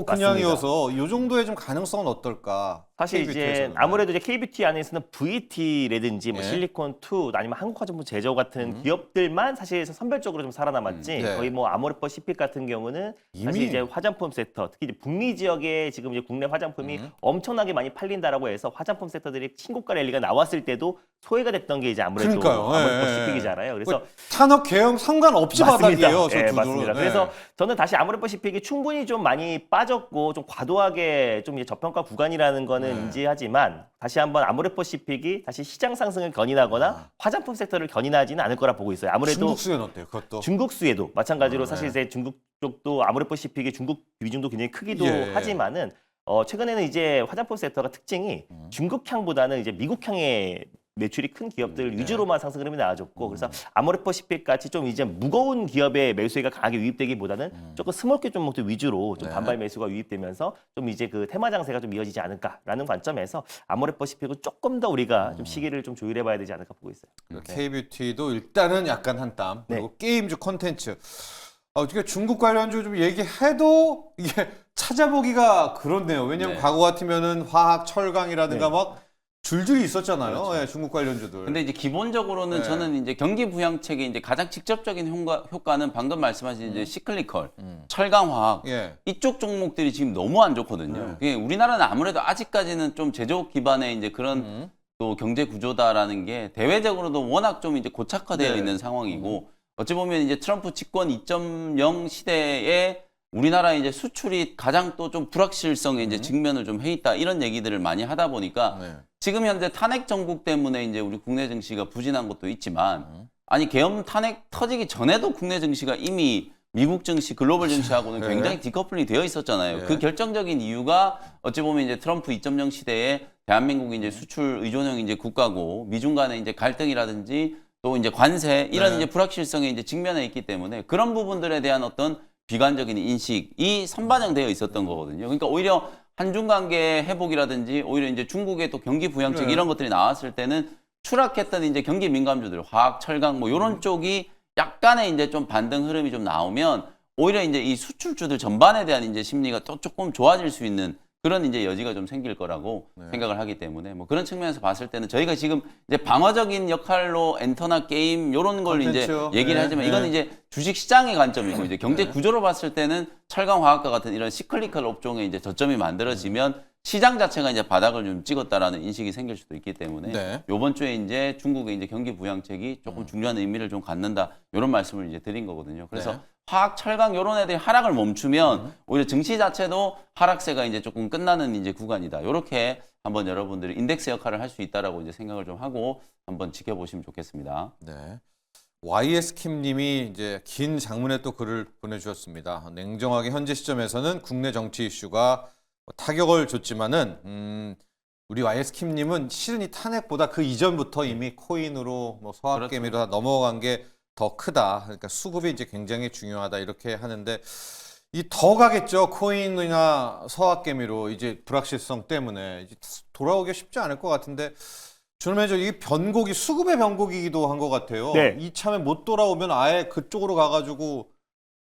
그냥이어서 이 정도의 좀 가능성은 어떨까? 사실 이제 KBT에서는. 아무래도 이제 KBT 안에서는 VT라든지 뭐 예. 실리콘2 아니면 한국화장품 제조 같은 기업들만 사실 선별적으로 좀 살아남았지 네. 거의 뭐 아모레퍼시픽 같은 경우는 사실 이미- 이제 화장품 섹터 특히 이제 북미 지역에 지금 이제 국내 화장품이 엄청나게 많이 팔린다라고 해서 화장품 섹터들이 신고가 랠리가 나왔을 때도 소외가 됐던 게 이제 아무래도 그러니까요. 예. 아모레퍼시픽이잖아요. 그래서 탄업 계엄 상관없이 바닥이에요. 저 예, 두 맞습니다. 둘은. 그래서 저는 다시 아모레퍼시픽이 충분히 좀 많이 빠졌고 좀 과도하게 좀 이제 저평가 구간이라는 거는 네. 인지하지만 다시 한번 아모레퍼시픽이 다시 시장 상승을 견인하거나 화장품 섹터를 견인하지는 않을 거라 보고 있어요. 아무래도 중국 수혜는 어때요? 그것도. 중국 수혜도 마찬가지로 네. 사실 이제 중국 쪽도 아모레퍼시픽이 중국 비중도 굉장히 크기도 예. 하지만은 최근에는 이제 화장품 섹터가 특징이 중국향보다는 이제 미국향의 매출이 큰 기업들 네. 위주로만 상승 흐름이 나와줬고 그래서 아모레퍼시픽 같이 좀 이제 무거운 기업의 매수가 강하게 유입되기보다는 조금 스몰캡 종목들 위주로 좀 네. 반발 매수가 유입되면서 좀 이제 그 테마 장세가 좀 이어지지 않을까라는 관점에서 아모레퍼시픽은 조금 더 우리가 좀 시기를 좀 조율해봐야 되지 않을까 보고 있어요. KBT도 일단은 약간 한 땀. 네. 그리고 게임즈 콘텐츠. 어떻게 중국 관련주 좀 얘기해도 이게 찾아보기가 그렇네요. 왜냐면 네. 과거 같으면은 화학, 철강이라든가 네. 막 줄줄이 있었잖아요. 그렇죠. 예, 중국 관련주들. 근데 이제 기본적으로는 네. 저는 이제 경기 부양책의 이제 가장 직접적인 효과는 방금 말씀하신 이제 시클리컬, 철강화학 예. 이쪽 종목들이 지금 너무 안 좋거든요. 네. 그게 우리나라는 아무래도 아직까지는 좀 제조업 기반의 이제 그런 또 경제 구조다라는 게 대외적으로도 워낙 좀 이제 고착화되어 네. 있는 상황이고 어찌 보면 이제 트럼프 집권 2.0 시대에 우리나라 이제 수출이 가장 또 좀 불확실성에 이제 직면을 좀 해 있다 이런 얘기들을 많이 하다 보니까 네. 지금 현재 탄핵 정국 때문에 이제 우리 국내 증시가 부진한 것도 있지만 아니 계엄 탄핵 터지기 전에도 국내 증시가 이미 미국 증시, 글로벌 증시하고는 네. 굉장히 디커플링이 되어 있었잖아요. 네. 그 결정적인 이유가 어찌 보면 이제 트럼프 2.0 시대에 대한민국이 이제 수출 의존형 이제 국가고 미중 간의 이제 갈등이라든지 또 이제 관세 이런 네. 이제 불확실성에 이제 직면해 있기 때문에 그런 부분들에 대한 어떤 비관적인 인식이 선반영되어 있었던 거거든요. 그러니까 오히려 한중 관계 회복이라든지 오히려 이제 중국의 또 경기 부양책 네. 이런 것들이 나왔을 때는 추락했던 이제 경기 민감주들, 화학, 철강 뭐 이런 쪽이 약간의 이제 좀 반등 흐름이 좀 나오면 오히려 이제 이 수출주들 전반에 대한 이제 심리가 또 조금 좋아질 수 있는 그런 이제 여지가 좀 생길 거라고 생각을 하기 때문에 뭐 그런 측면에서 봤을 때는 저희가 지금 이제 방어적인 역할로 엔터나 게임 이런 걸 이제 콘텐츠. 얘기를 네, 하지만 네. 이건 이제 주식 시장의 관점이고 이제 경제 구조로 봤을 때는 철강 화학과 같은 이런 시클리컬 업종에 이제 저점이 만들어지면 시장 자체가 이제 바닥을 좀 찍었다라는 인식이 생길 수도 있기 때문에 네. 이번 주에 이제 중국의 이제 경기 부양책이 조금 중요한 의미를 좀 갖는다 이런 말씀을 이제 드린 거거든요. 그래서 네. 화학, 철강 이런 애들이 하락을 멈추면 오히려 증시 자체도 하락세가 이제 조금 끝나는 이제 구간이다. 이렇게 한번 여러분들이 인덱스 역할을 할 수 있다라고 이제 생각을 좀 하고 한번 지켜보시면 좋겠습니다. 네. YS킴님이 이제 긴 장문의 또 글을 보내주셨습니다. 냉정하게 현재 시점에서는 국내 정치 이슈가 타격을 줬지만은 우리 YS킴님은 실은 이 탄핵보다 그 이전부터 이미 코인으로 뭐 서학개미로 다 넘어간 게 더 크다. 그러니까 수급이 이제 굉장히 중요하다 이렇게 하는데 이 더 가겠죠. 코인이나 서학개미로 이제 불확실성 때문에 이제 돌아오기 쉽지 않을 것 같은데 주로 이게 변곡이 수급의 변곡이기도 한 것 같아요. 네. 이참에 못 돌아오면 아예 그쪽으로 가가지고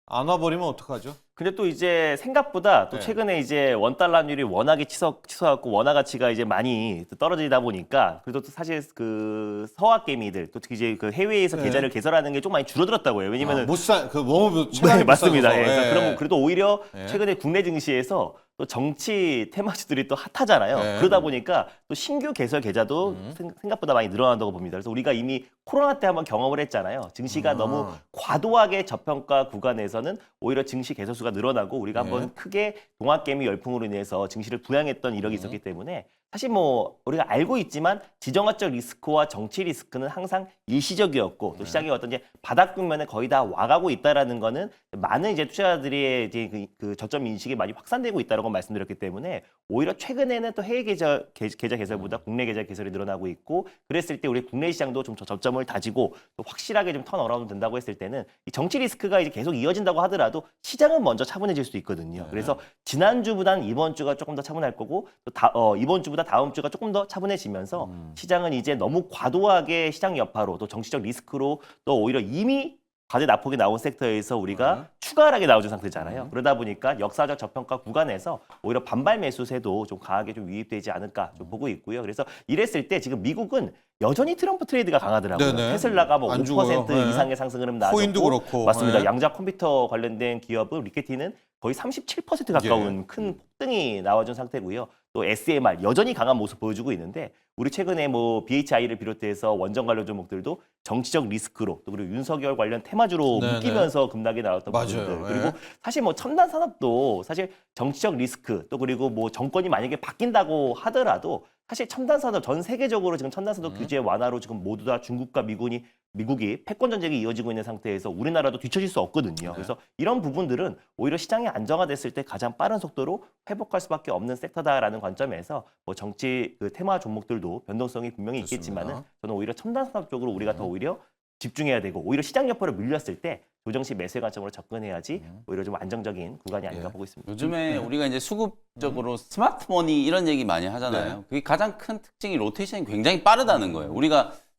안 와버리면 어떡하죠? 근데 또 이제 생각보다 또 네. 최근에 이제 원달러 환율이 워낙에 치솟았고 원화 가치가 이제 많이 또 떨어지다 보니까 그래도 또 사실 그 서학 개미들 또 특히 이제 그 해외에서 네. 계좌를 개설하는 게 좀 많이 줄어들었다고 해요. 왜냐면은 너무 네, 맞습니다. 예, 그래서 예. 그럼 그래도 오히려 예. 최근에 국내 증시에서 또 정치 테마주들이 또 핫하잖아요. 예. 그러다 보니까 또 신규 개설 계좌도 생각보다 많이 늘어난다고 봅니다. 그래서 우리가 이미 코로나 때 한번 경험을 했잖아요. 증시가 너무 과도하게 저평가 구간에서는 오히려 증시 개설 수가 늘어나고 우리가 한번 크게 동학개미 열풍으로 인해서 증시를 부양했던 이력이 있었기 때문에 사실 뭐 우리가 알고 있지만 지정학적 리스크와 정치 리스크는 항상 일시적이었고 또 시장의 어떤 이제 바닥 국면에 거의 다 와가고 있다라는 거는 많은 이제 투자자들의 이제 그 저점 인식이 많이 확산되고 있다라고 말씀드렸기 때문에 오히려 최근에는 또 해외 계좌 개설보다 국내 계좌 개설이 늘어나고 있고 그랬을 때 우리 국내 시장도 좀 저점을 다지고 또 확실하게 좀 턴어라운드 된다고 했을 때는 이 정치 리스크가 이제 계속 이어진다고 하더라도 시장은 먼저 차분해질 수 있거든요. 그래서 지난주보다는 이번 주가 조금 더 차분할 거고 또 이번 주보다 다음 주가 조금 더 차분해지면서 시장은 이제 너무 과도하게 시장 여파로 또 정치적 리스크로 또 오히려 이미 과대 낙폭이 나온 섹터에서 우리가 추가하게 나오는 상태잖아요. 그러다 보니까 역사적 저평가 구간에서 오히려 반발 매수세도 좀 강하게 좀 유입되지 않을까 좀 보고 있고요. 그래서 이랬을 때 지금 미국은 여전히 트럼프 트레이드가 강하더라고요. 네네. 테슬라가 뭐 안 5% 죽어요. 네. 이상의 상승 흐름 나왔고 코인도 그렇고. 맞습니다. 네. 양자 컴퓨터 관련된 기업은 리케티는 거의 37% 가까운 예. 큰 폭등이 나와준 상태고요. 또 SMR 여전히 강한 모습 보여주고 있는데 우리 최근에 뭐 BHI를 비롯해서 원전 관련 종목들도 정치적 리스크로 또 그리고 윤석열 관련 테마주로 네네. 묶이면서 급락이 나왔던 맞아요. 부분들 예. 그리고 사실 뭐 첨단 산업도 사실 정치적 리스크 또 그리고 뭐 정권이 만약에 바뀐다고 하더라도 사실 첨단 산업 전 세계적으로 지금 첨단 산업 규제 완화로 지금 모두 다 중국과 미국이 패권 전쟁이 이어지고 있는 상태에서 우리나라도 뒤처질 수 없거든요. 그래서 이런 부분들은 오히려 시장이 안정화됐을 때 가장 빠른 속도로 회복할 수밖에 없는 섹터다라는 관점에서 뭐 정치 그 테마 종목들도 변동성이 분명히 좋습니다. 있겠지만은 저는 오히려 첨단 산업 쪽으로 우리가 더 오히려 집중해야 되고 오히려 시장 여파를 물렸을 때 조정시 매수의 관점으로 접근해야지 오히려 좀 안정적인 구간이 아닌가 보고 있습니다. 요즘에 우리가 이제 수급적으로 스마트머니 이런 얘기 많이 하잖아요. 그게 가장 큰 특징이 로테이션이 굉장히 빠르다는 거예요.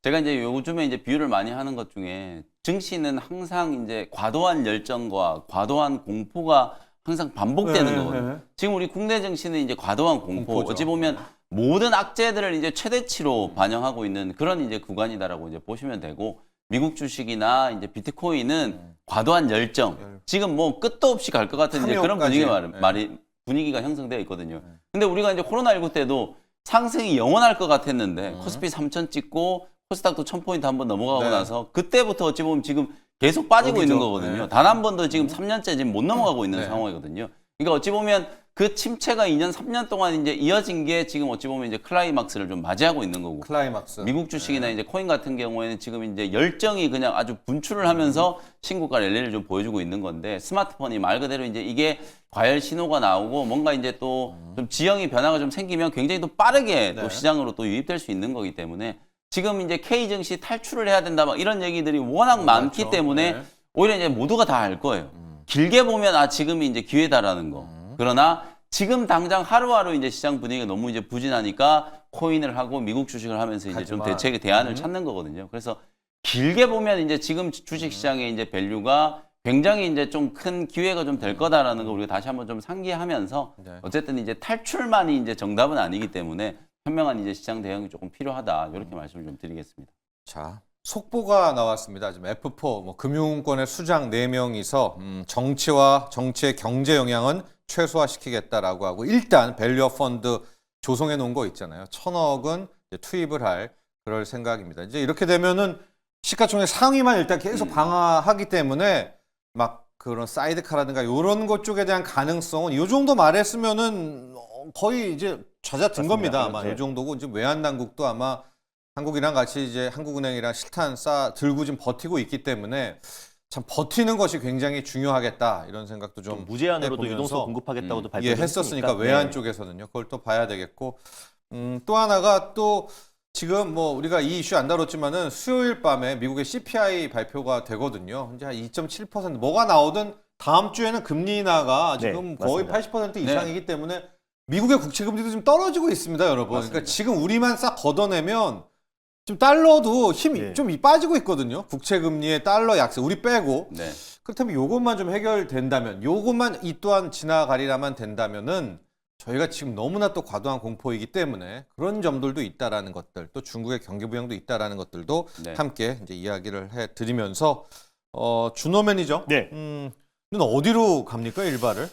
제가 이제 요즘에 이제 비유를 많이 하는 것 중에 증시는 항상 이제 과도한 열정과 과도한 공포가 항상 반복되는 거거든요. 지금 우리 국내 증시는 이제 과도한 공포, 공포죠. 어찌 보면 모든 악재들을 이제 최대치로 반영하고 있는 그런 이제 구간이다라고 이제 보시면 되고 미국 주식이나 이제 비트코인은 과도한 열정, 지금 뭐 끝도 없이 갈 것 같은 이제 그런 분위기가 형성되어 있거든요. 근데 우리가 이제 코로나19 때도 상승이 영원할 것 같았는데 코스피 3,000 찍고 코스닥도 1,000포인트 한번 넘어가고 네. 나서 그때부터 어찌 보면 지금 계속 빠지고 여기죠. 있는 거거든요. 네. 단 한 번도 지금 3년째 지금 못 넘어가고 있는 네. 상황이거든요. 그러니까 어찌 보면 그 침체가 2년, 3년 동안 이제 이어진 게 지금 어찌 보면 이제 클라이막스를 좀 맞이하고 있는 거고. 클라이막스. 미국 주식이나 이제 코인 같은 경우에는 지금 이제 열정이 그냥 아주 분출을 하면서 신고가 랠리를 좀 보여주고 있는 건데 스마트폰이 말 그대로 이제 이게 과열 신호가 나오고 뭔가 이제 또 좀 지형이 변화가 좀 생기면 굉장히 또 빠르게 또 시장으로 또 유입될 수 있는 거기 때문에 지금 이제 K 증시 탈출을 해야 된다 막 이런 얘기들이 워낙 많기 맞죠. 때문에 네. 오히려 이제 모두가 다 알 거예요. 길게 보면 지금이 이제 기회다라는 거. 그러나 지금 당장 하루하루 이제 시장 분위기가 너무 이제 부진하니까 코인을 하고 미국 주식을 하면서 이제 좀 하지만, 대안을 찾는 거거든요. 그래서 길게 보면 이제 지금 주식 시장의 이제 밸류가 굉장히 이제 좀 큰 기회가 좀 될 거다라는 거 우리가 다시 한번 좀 상기하면서 네. 어쨌든 이제 탈출만이 이제 정답은 아니기 때문에 현명한 이제 시장 대응이 조금 필요하다 이렇게 말씀을 좀 드리겠습니다. 자, 속보가 나왔습니다. 지금 F4 뭐 금융권의 수장 4명이서 정치와 정치의 경제 영향은 최소화시키겠다라고 하고 일단 밸류업 펀드 조성해 놓은 거 있잖아요. 1,000억은 이제 투입을 할 그럴 생각입니다. 이제 이렇게 되면은 시가총액 상위만 일단 계속 방어하기 때문에 막 그런 사이드카라든가 이런 것 쪽에 대한 가능성은 이 정도 말했으면은 거의 이제 잦아든 겁니다. 아마 네. 이 정도고 이제 외환 당국도 아마 한국이랑 같이 이제 한국은행이랑 실탄 들고 지금 버티고 있기 때문에 참 버티는 것이 굉장히 중요하겠다 이런 생각도 좀 무제한으로도 해보면서 유동성 공급하겠다고도 예, 발표를 했었으니까 했으니까. 외환 네. 쪽에서는요. 그걸 또 봐야 되겠고 또 하나가 또 지금 뭐 우리가 이 이슈 안 다뤘지만은 수요일 밤에 미국의 CPI 발표가 되거든요. 이제 한 2.7% 뭐가 나오든 다음 주에는 금리 인하가 지금 거의 맞습니다. 80% 이상이기 때문에 미국의 국채 금리도 좀 떨어지고 있습니다, 여러분. 그러니까 지금 우리만 싹 걷어내면 좀 달러도 힘이 네. 좀 빠지고 있거든요. 국채 금리의 달러 약세 우리 빼고. 네. 그렇다면 요것만 좀 해결된다면, 요것만 이 또한 지나가리라만 된다면은 저희가 지금 너무나 또 과도한 공포이기 때문에 그런 점들도 있다라는 것들, 또 중국의 경기 부양도 있다라는 것들도 네. 함께 이제 이야기를 해드리면서 준호 매니저, 네. 는 어디로 갑니까 일발을?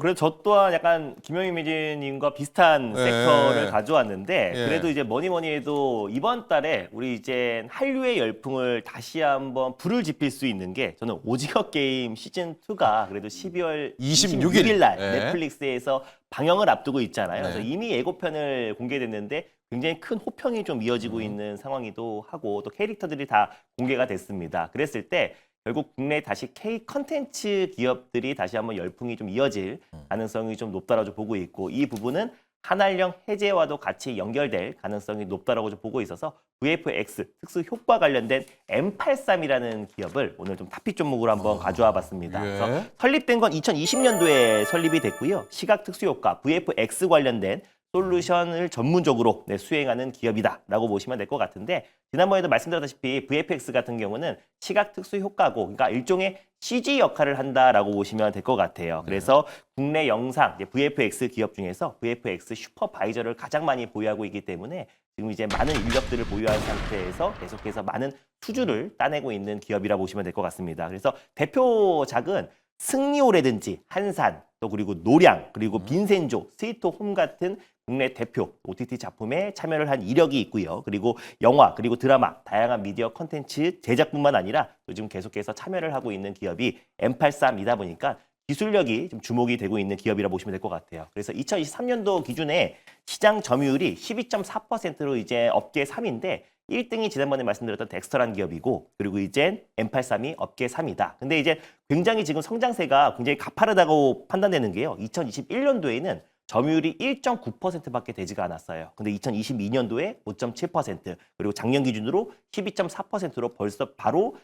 그래도 저 또한 약간 김영희 매니저님과 비슷한 예. 섹터를 가져왔는데 예. 그래도 이제 뭐니 해도 이번 달에 우리 이제 한류의 열풍을 다시 한번 불을 지필 수 있는 게 저는 오징어 게임 시즌 2가 그래도 12월 26일 날 예. 넷플릭스에서 방영을 앞두고 있잖아요. 네. 그래서 이미 예고편을 공개됐는데 굉장히 큰 호평이 좀 이어지고 있는 상황이기도 하고 또 캐릭터들이 다 공개가 됐습니다. 그랬을 때 결국 국내 다시 K 컨텐츠 기업들이 다시 한번 열풍이 좀 이어질 가능성이 좀 높다라고 보고 있고 이 부분은 한알령 해제와도 같이 연결될 가능성이 높다라고 좀 보고 있어서 VFX 특수 효과 관련된 M83이라는 기업을 오늘 좀 탑픽 종목으로 한번 가져와 봤습니다. 예. 그래서 설립된 건 2020년도에 설립이 됐고요. 시각 특수 효과 VFX 관련된 솔루션을 전문적으로 수행하는 기업이다라고 보시면 될 것 같은데 지난번에도 말씀드렸다시피 VFX 같은 경우는 시각 특수 효과고 그러니까 일종의 CG 역할을 한다라고 보시면 될 것 같아요. 그래서 국내 영상 이제 VFX 기업 중에서 VFX 슈퍼바이저를 가장 많이 보유하고 있기 때문에 지금 이제 많은 인력들을 보유한 상태에서 계속해서 많은 수주를 따내고 있는 기업이라 보시면 될 것 같습니다. 그래서 대표작은 승리호라든지 한산 또 그리고 노량 그리고 빈센조 스위트홈 같은 국내 대표 OTT 작품에 참여를 한 이력이 있고요. 그리고 영화 그리고 드라마 다양한 미디어 콘텐츠 제작뿐만 아니라 요즘 계속해서 참여를 하고 있는 기업이 M83이다 보니까 기술력이 좀 주목이 되고 있는 기업이라 보시면 될 것 같아요. 그래서 2023년도 기준에 시장 점유율이 12.4%로 이제 업계 3위인데 1등이 지난번에 말씀드렸던 덱스터라는 기업이고 그리고 이제 M83이 업계 3위다. 근데 이제 굉장히 지금 성장세가 굉장히 가파르다고 판단되는 게요. 2021년도에는 점유율이 1.9%밖에 되지가 않았어요. 근데 2022년도에 5.7% 그리고 작년 기준으로 12.4%로 벌써 바로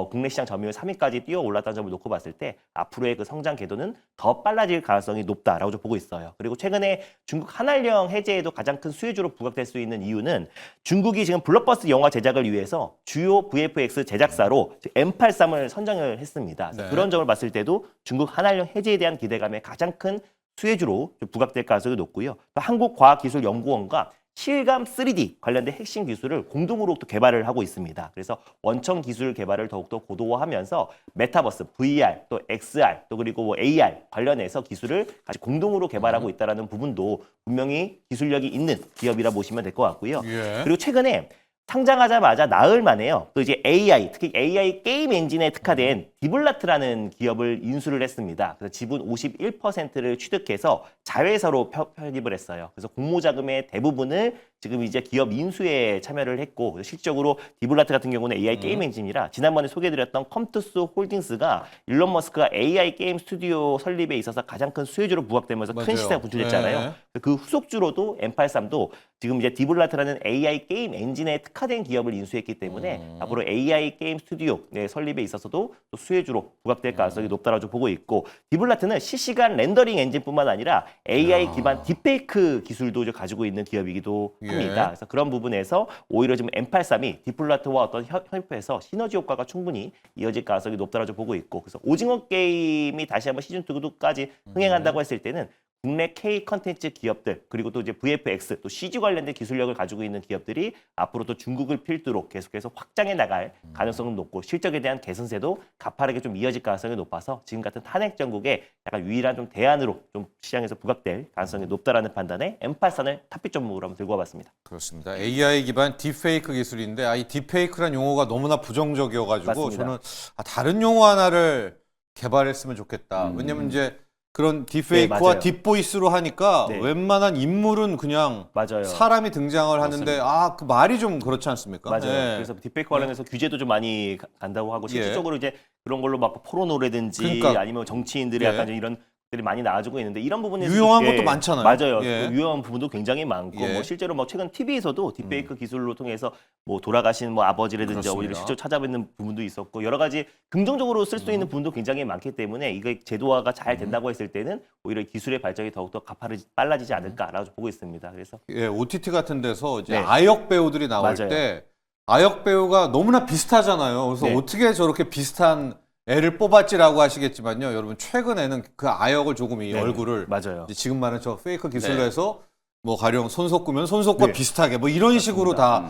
국내 시장 점유율 3위까지 뛰어 올랐다는 점을 놓고 봤을 때 앞으로의 그 성장 궤도는 더 빨라질 가능성이 높다라고 좀 보고 있어요. 그리고 최근에 중국 한알령 해제에도 가장 큰 수혜주로 부각될 수 있는 이유는 중국이 지금 블록버스터 영화 제작을 위해서 주요 VFX 제작사로 M83을 선정을 했습니다. 네. 그런 점을 봤을 때도 중국 한알령 해제에 대한 기대감에 가장 큰 수혜주로 좀 부각될 가능성이 높고요. 또 한국과학기술연구원과 실감 3D 관련된 핵심 기술을 공동으로 또 개발을 하고 있습니다. 그래서 원천 기술 개발을 더욱더 고도화하면서 메타버스, VR, 또 XR, 또 그리고 뭐 AR 관련해서 기술을 같이 공동으로 개발하고 있다는 부분도 분명히 기술력이 있는 기업이라 보시면 될 것 같고요. 예. 그리고 최근에 상장하자마자 나흘 만에요. 또 이제 AI, 특히 AI 게임 엔진에 특화된 디블라트라는 기업을 인수를 했습니다. 그래서 지분 51%를 취득해서 자회사로 편입을 했어요. 그래서 공모자금의 대부분을 지금 이제 기업 인수에 참여를 했고 실질적으로 디블라트 같은 경우는 AI 게임 엔진이라 지난번에 소개해드렸던 컴투스 홀딩스가 일론 머스크가 AI 게임 스튜디오 설립에 있어서 가장 큰 수혜주로 부각되면서 큰 맞아요. 시세가 분출했잖아요. 네. 그 후속주로도 M83도 지금 이제 디블라트라는 AI 게임 엔진에 특화된 기업을 인수했기 때문에 앞으로 AI 게임 스튜디오 설립에 있어서도 또 수혜주로 부각될 가능성이 높다라고 보고 있고 디블라트는 실시간 렌더링 엔진뿐만 아니라 AI 기반 딥페이크 기술도 가지고 있는 기업이기도 합니다. 그래서 그런 부분에서 오히려 지금 M83이 디블라트와 어떤 협업해서 시너지 효과가 충분히 이어질 가능성이 높다라고 보고 있고 그래서 오징어 게임이 다시 한번 시즌 2까지 흥행한다고 했을 때는 국내 K 컨텐츠 기업들 그리고 또 이제 VFX 또 CG 관련된 기술력을 가지고 있는 기업들이 앞으로 또 중국을 필두로 계속해서 확장해 나갈 가능성은 높고 실적에 대한 개선세도 가파르게 좀 이어질 가능성이 높아서 지금 같은 탄핵 정국의 약간 유일한 좀 대안으로 좀 시장에서 부각될 가능성이 높다라는 판단에 M83을 탑픽 종목으로 한번 들고 와봤습니다. 그렇습니다. AI 기반 딥페이크 기술인데 이 딥페이크란 용어가 너무나 부정적이어가지고 맞습니다. 저는 다른 용어 하나를 개발했으면 좋겠다. 왜냐면 이제 그런 딥페이크와 맞아요. 딥보이스로 하니까 네. 웬만한 인물은 그냥 맞아요. 사람이 등장을 하는데 그 말이 좀 그렇지 않습니까? 맞아요. 네. 그래서 딥페이크 관련해서 규제도 좀 많이 간다고 하고 예. 실질적으로 이제 그런 걸로 막 포르노라든지 그러니까. 아니면 정치인들의 예. 약간 좀 이런 들이 많이 나와주고 있는데 이런 부분에서 유용한 것도 많잖아요. 맞아요. 예. 그 유용한 부분도 굉장히 많고 예. 뭐 실제로 뭐 최근 TV에서도 딥페이크 기술로 통해서 뭐 돌아가신 뭐 아버지라든지 그렇습니다. 어머니를 실제로 찾아뵙는 부분도 있었고 여러 가지 긍정적으로 쓸 수 있는 부분도 굉장히 많기 때문에 이게 제도화가 잘 된다고 했을 때는 오히려 기술의 발전이 더욱더 빨라지지 않을까라고 보고 있습니다. 그래서 예, OTT 같은 데서 이제 네. 아역 배우들이 나올 맞아요. 때 아역 배우가 너무나 비슷하잖아요. 그래서 네. 어떻게 저렇게 비슷한 애를 뽑았지라고 하시겠지만요. 여러분 최근에는 그 아역을 조금 이 네. 얼굴을 맞아요. 이제 지금 말하는 저 페이크 기술로 네. 해서 뭐 가령 손석구면 손석구와 네. 비슷하게 뭐 이런 식으로 다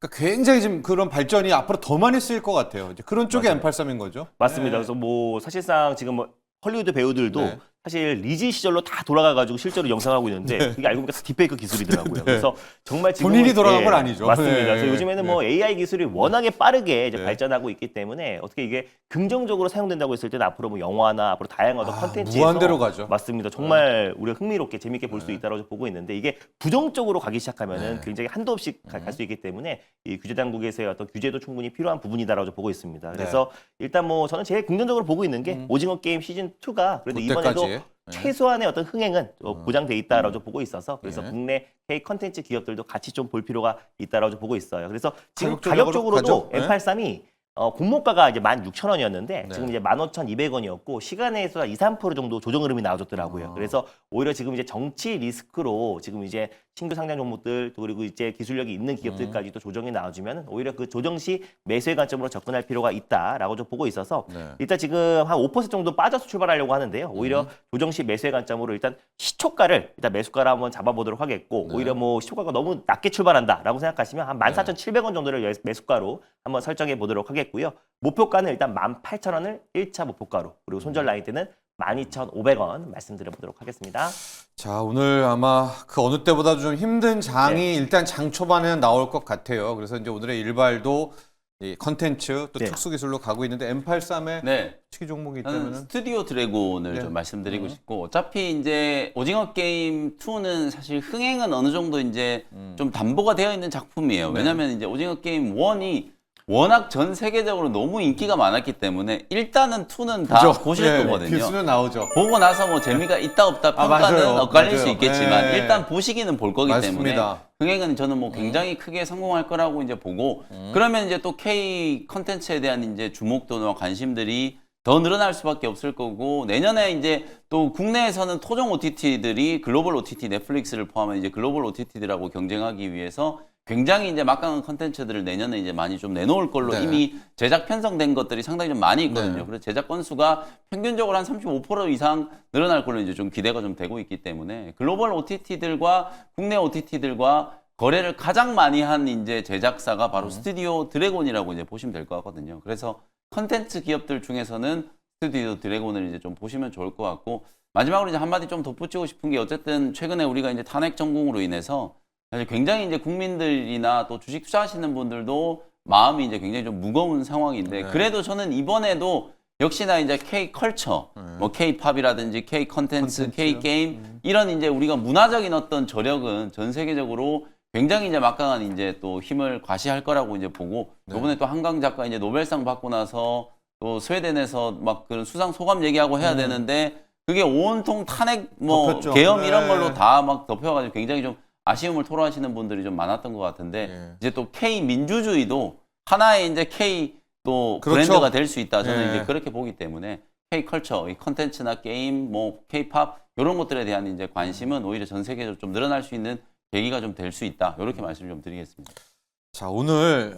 그러니까 굉장히 지금 그런 발전이 앞으로 더 많이 쓰일 것 같아요. 이제 그런 쪽이 맞아요. M83인 거죠. 맞습니다. 그래서 뭐 사실상 지금 뭐 헐리우드 배우들도 네. 사실 리즈 시절로 다 돌아가가지고 실제로 영상하고 있는데 그게 알고 보니까 딥페이크 기술이더라고요. 네. 그래서 정말 지금 본인이 돌아간 건 아니죠. 맞습니다. 네. 그래서 요즘에는 뭐 AI 기술이 워낙에 빠르게 이제 네. 발전하고 있기 때문에 어떻게 이게 긍정적으로 사용된다고 했을 때는 앞으로 뭐 영화나 앞으로 다양한 어떤 컨텐츠에서 무한대로 가죠. 맞습니다. 정말 우리가 흥미롭게 재밌게 볼 수 있다고 보고 있는데 이게 부정적으로 가기 시작하면은 네. 굉장히 한도 없이 갈 수 있기 때문에 이 규제 당국에서의 어떤 규제도 충분히 필요한 부분이다라고 보고 있습니다. 그래서 일단 뭐 저는 제일 긍정적으로 보고 있는 게 오징어 게임 시즌 2가 그래도 이번에도 그때까지. 최소한의 어떤 흥행은 보장돼 있다라고 보고 있어서 그래서 예. 국내 K 컨텐츠 기업들도 같이 좀 볼 필요가 있다라고 보고 있어요. 그래서 지금 가격적으로 가격적으로도 가죠? 예. M83이 공모가가 이제 16,000원이었는데 네. 지금 이제 15,200원이었고 시간에서 2, 3% 정도 조정 흐름이 나와줬더라고요. 그래서 오히려 지금 이제 정치 리스크로 지금 이제 신규 상장 종목들 또 그리고 이제 기술력이 있는 기업들까지도 조정이 나와주면 오히려 그 조정 시 매수의 관점으로 접근할 필요가 있다라고 좀 보고 있어서 네. 일단 지금 한 5% 정도 빠져서 출발하려고 하는데요. 오히려 조정 시 매수의 관점으로 일단 시초가를 일단 매수가를 한번 잡아보도록 하겠고 오히려 뭐 시초가가 너무 낮게 출발한다라고 생각하시면 한 14,700원 정도를 매수가로 한번 설정해 보도록 하겠고요. 목표가는 일단 18,000원을 1차 목표가로 그리고 손절 라인 때는 12,500원 말씀드려보도록 하겠습니다. 자, 오늘 아마 그 어느 때보다 좀 힘든 장이 일단 장 초반에는 나올 것 같아요. 그래서 이제 오늘의 일발도 이 컨텐츠 또 네. 특수 기술로 가고 있는데 M83의 네. 특기 종목이 저는 있다면은 스튜디오 드래곤을 네. 좀 말씀드리고 싶고 어차피 이제 오징어 게임 2는 사실 흥행은 어느 정도 이제 좀 담보가 되어 있는 작품이에요. 네. 왜냐면 이제 오징어 게임 1이 워낙 전 세계적으로 너무 인기가 많았기 때문에 일단은 2는 다 그죠? 보실 예, 거거든요. 필수는 나오죠. 보고 나서 뭐 재미가 있다 없다 평가는 맞아요. 엇갈릴 맞아요. 수 있겠지만 예. 일단 보시기는 볼 거기 때문에 맞습니다. 흥행은 저는 뭐 굉장히 크게 성공할 거라고 이제 보고 그러면 이제 또 K 컨텐츠에 대한 이제 주목도나 관심들이 더 늘어날 수밖에 없을 거고 내년에 이제 또 국내에서는 토종 OTT들이 글로벌 OTT 넷플릭스를 포함한 이제 글로벌 OTT들하고 경쟁하기 위해서 굉장히 이제 막강한 컨텐츠들을 내년에 이제 많이 좀 내놓을 걸로 네. 이미 제작 편성된 것들이 상당히 좀 많이 있거든요. 네. 그래서 제작 건수가 평균적으로 한 35% 이상 늘어날 걸로 이제 좀 기대가 좀 되고 있기 때문에 글로벌 OTT들과 국내 OTT들과 거래를 가장 많이 한 이제 제작사가 바로 스튜디오 드래곤이라고 이제 보시면 될 것 같거든요. 그래서 컨텐츠 기업들 중에서는 스튜디오 드래곤을 이제 좀 보시면 좋을 것 같고 마지막으로 이제 한마디 좀 덧붙이고 싶은 게 어쨌든 최근에 우리가 이제 탄핵 전공으로 인해서 사실 굉장히 이제 국민들이나 또 주식 투자하시는 분들도 마음이 이제 굉장히 좀 무거운 상황인데 네. 그래도 저는 이번에도 역시나 이제 K 컬처, 뭐 K 팝이라든지 K 컨텐츠, K 게임 이런 이제 우리가 문화적인 어떤 저력은 전 세계적으로 굉장히 이제 막강한 이제 또 힘을 과시할 거라고 이제 보고 이번에 또 한강 작가 이제 노벨상 받고 나서 또 스웨덴에서 막 그런 수상 소감 얘기하고 해야 되는데 그게 온통 탄핵 뭐 덮였죠. 계엄 이런 네. 걸로 다 막 덮여가지고 굉장히 좀 아쉬움을 토로하시는 분들이 좀 많았던 것 같은데 예. 이제 또 K 민주주의도 하나의 이제 K 또 그렇죠. 브랜드가 될 수 있다. 저는 예. 이제 그렇게 보기 때문에 K 컬처, 이 컨텐츠나 게임, 뭐 K 팝 이런 것들에 대한 이제 관심은 오히려 전 세계적으로 좀 늘어날 수 있는 계기가 좀 될 수 있다. 이렇게 말씀을 좀 드리겠습니다. 자, 오늘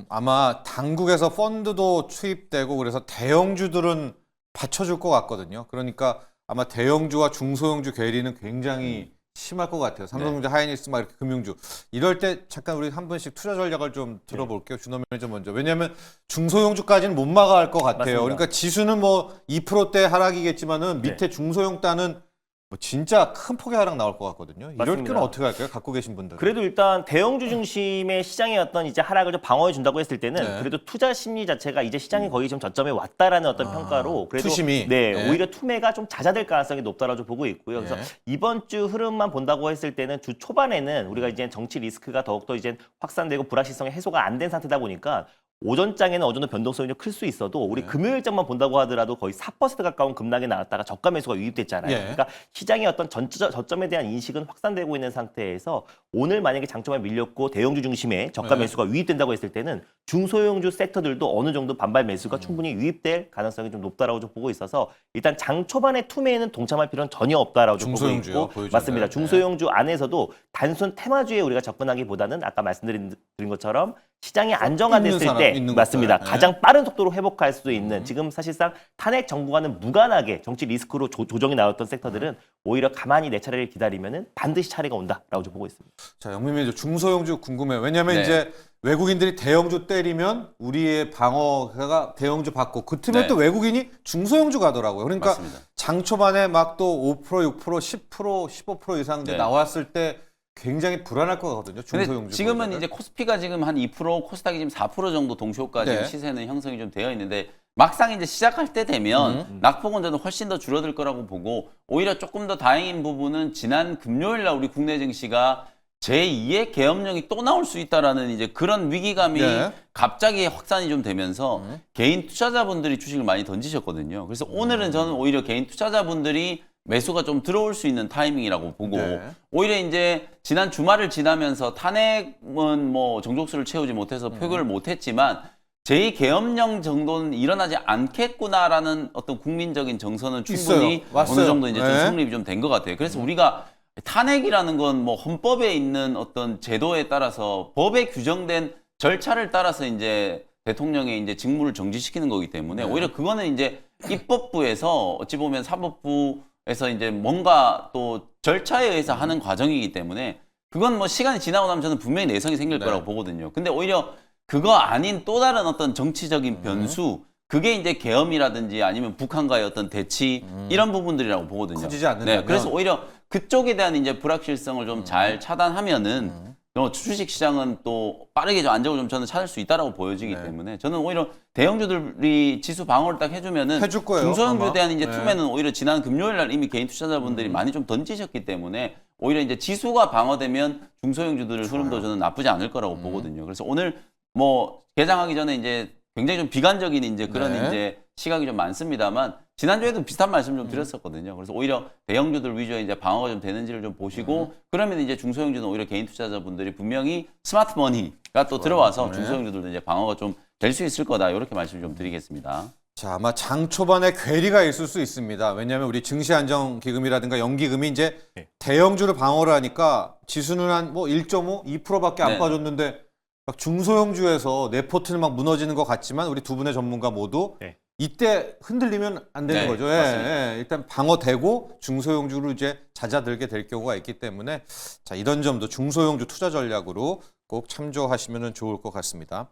아마 당국에서 펀드도 투입되고 그래서 대형주들은 받쳐줄 것 같거든요. 그러니까 아마 대형주와 중소형주 괴리는 굉장히 심할 것 같아요. 삼성전자, 하이닉스 막 이렇게 금융주. 이럴 때 잠깐 우리 한 분씩 투자 전략을 좀 들어볼게요. 준호 매니저 먼저. 왜냐하면 중소형주까지는 못 막아갈 것 같아요. 맞습니다. 그러니까 지수는 뭐 2%대 하락이겠지만은 밑에 중소형단은 뭐 진짜 큰 폭의 하락 나올 것 같거든요. 이럴 맞습니다. 때는 어떻게 할까요? 갖고 계신 분들. 그래도 일단 대형주 중심의 시장의 어떤 이제 하락을 좀 방어해 준다고 했을 때는 네. 그래도 투자 심리 자체가 이제 시장이 거의 좀 저점에 왔다라는 어떤 평가로 그래도 투심이. 네, 네. 오히려 투매가 좀 잦아들 가능성이 높다라고 보고 있고요. 그래서 네. 이번 주 흐름만 본다고 했을 때는 주 초반에는 우리가 이제 정치 리스크가 더욱더 이제 확산되고 불확실성이 해소가 안 된 상태다 보니까 오전장에는 어느 정도 변동성이 좀 클 수 있어도 우리 금요일장만 본다고 하더라도 거의 4% 가까운 급락이 나왔다가 저가 매수가 유입됐잖아요. 예. 그러니까 시장의 어떤 저점에 대한 인식은 확산되고 있는 상태에서 오늘 만약에 장초만 밀렸고 대형주 중심의 저가 매수가 유입된다고 했을 때는 중소형주 섹터들도 어느 정도 반발 매수가 충분히 유입될 가능성이 좀 높다라고 좀 보고 있어서 일단 장 초반의 투매에는 동참할 필요는 전혀 없다라고 좀 보고 중소형주요, 있고 보여주는. 맞습니다. 중소형주 안에서도 단순 테마주에 우리가 접근하기보다는 아까 말씀드린 것처럼 시장이 안정화됐을 사람, 때 있는 맞습니다. 것들. 가장 빠른 속도로 회복할 수 있는 지금 사실상 탄핵 정부와는 무관하게 정치 리스크로 조정이 나왔던 섹터들은 오히려 가만히 내 차례를 기다리면은 반드시 차례가 온다라고 좀 보고 있습니다. 자, 영민님 중소형주 궁금해요. 왜냐하면 네. 이제 외국인들이 대형주 때리면 우리의 방어가 대형주 받고 그 틈에 네. 또 외국인이 중소형주 가더라고요. 그러니까 맞습니다. 장 초반에 막 또 5%, 6%, 10%, 15% 이상 네. 나왔을 때 굉장히 불안할 거거든요. 근데 중소형주. 지금은 보유자들. 이제 코스피가 지금 한 2%, 코스닥이 지금 4% 정도 동시효과 네. 지금 시세는 형성이 좀 되어 있는데 막상 이제 시작할 때 되면 낙폭은 저는 훨씬 더 줄어들 거라고 보고 오히려 조금 더 다행인 부분은 지난 금요일 날 우리 국내 증시가 제2의 계엄령이 또 나올 수 있다라는 이제 그런 위기감이 네. 갑자기 확산이 좀 되면서 개인 투자자분들이 주식을 많이 던지셨거든요. 그래서 오늘은 저는 오히려 개인 투자자분들이 매수가 좀 들어올 수 있는 타이밍이라고 보고 네. 오히려 이제 지난 주말을 지나면서 탄핵은 뭐 정족수를 채우지 못해서 표결을 못했지만 제2계엄령 정도는 일어나지 않겠구나라는 어떤 국민적인 정서는 충분히 있어요. 왔어요. 어느 정도 이제 좀 네. 성립이 좀 된 것 같아요. 그래서 우리가 탄핵이라는 건 뭐 헌법에 있는 어떤 제도에 따라서 법에 규정된 절차를 따라서 이제 대통령의 이제 직무를 정지시키는 거기 때문에 오히려 그거는 이제 입법부에서 어찌 보면 사법부에서 이제 뭔가 또 절차에 의해서 하는 과정이기 때문에 그건 뭐 시간이 지나고 나면 저는 분명히 내성이 생길 거라고 보거든요. 근데 오히려 그거 아닌 또 다른 어떤 정치적인 변수 그게 이제 계엄이라든지 아니면 북한과의 어떤 대치 이런 부분들이라고 보거든요. 커지지 않는다면. 네, 그래서 오히려 그쪽에 대한 이제 불확실성을 좀 잘 차단하면은 주식 시장은 또 빠르게 좀 안정을 좀 저는 찾을 수 있다라고 보여지기 때문에 저는 오히려 대형주들이 지수 방어를 딱 해주면은 해줄 거예요, 중소형주에 아마. 대한 이제 네. 투매는 오히려 지난 금요일 날 이미 개인 투자자분들이 많이 좀 던지셨기 때문에 오히려 이제 지수가 방어되면 중소형주들 흐름도 저는 나쁘지 않을 거라고 보거든요. 그래서 오늘 뭐 개장하기 전에 이제 굉장히 좀 비관적인 이제 그런 네. 이제 시각이 좀 많습니다만 지난주에도 비슷한 말씀 좀 드렸었거든요. 그래서 오히려 대형주들 위주의 이제 방어가 좀 되는지를 좀 보시고 그러면 이제 중소형주는 오히려 개인 투자자분들이 분명히 스마트 머니가 또 들어와서 네. 중소형주들도 이제 방어가 좀 될 수 있을 거다. 이렇게 말씀 좀 드리겠습니다. 자, 아마 장 초반에 괴리가 있을 수 있습니다. 왜냐하면 우리 증시안정기금이라든가 연기금이 이제 대형주를 방어를 하니까 지수는 한 뭐 1.5, 2%밖에 안 네. 빠졌는데 막 중소형주에서 내 포트는 막 무너지는 것 같지만 우리 두 분의 전문가 모두 네. 이때 흔들리면 안 되는 네, 거죠. 맞습니다. 일단 방어되고 중소형주로 이제 잦아들게 될 경우가 있기 때문에 자, 이런 점도 중소형주 투자 전략으로 꼭 참조하시면 좋을 것 같습니다.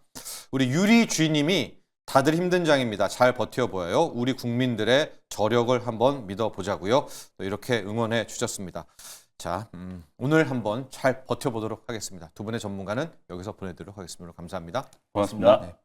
우리 유리 주인님이 다들 힘든 장입니다. 잘 버텨 보여요. 우리 국민들의 저력을 한번 믿어보자고요. 또 이렇게 응원해 주셨습니다. 자, 오늘 한번 잘 버텨보도록 하겠습니다. 두 분의 전문가는 여기서 보내드리도록 하겠습니다. 감사합니다. 고맙습니다. 네.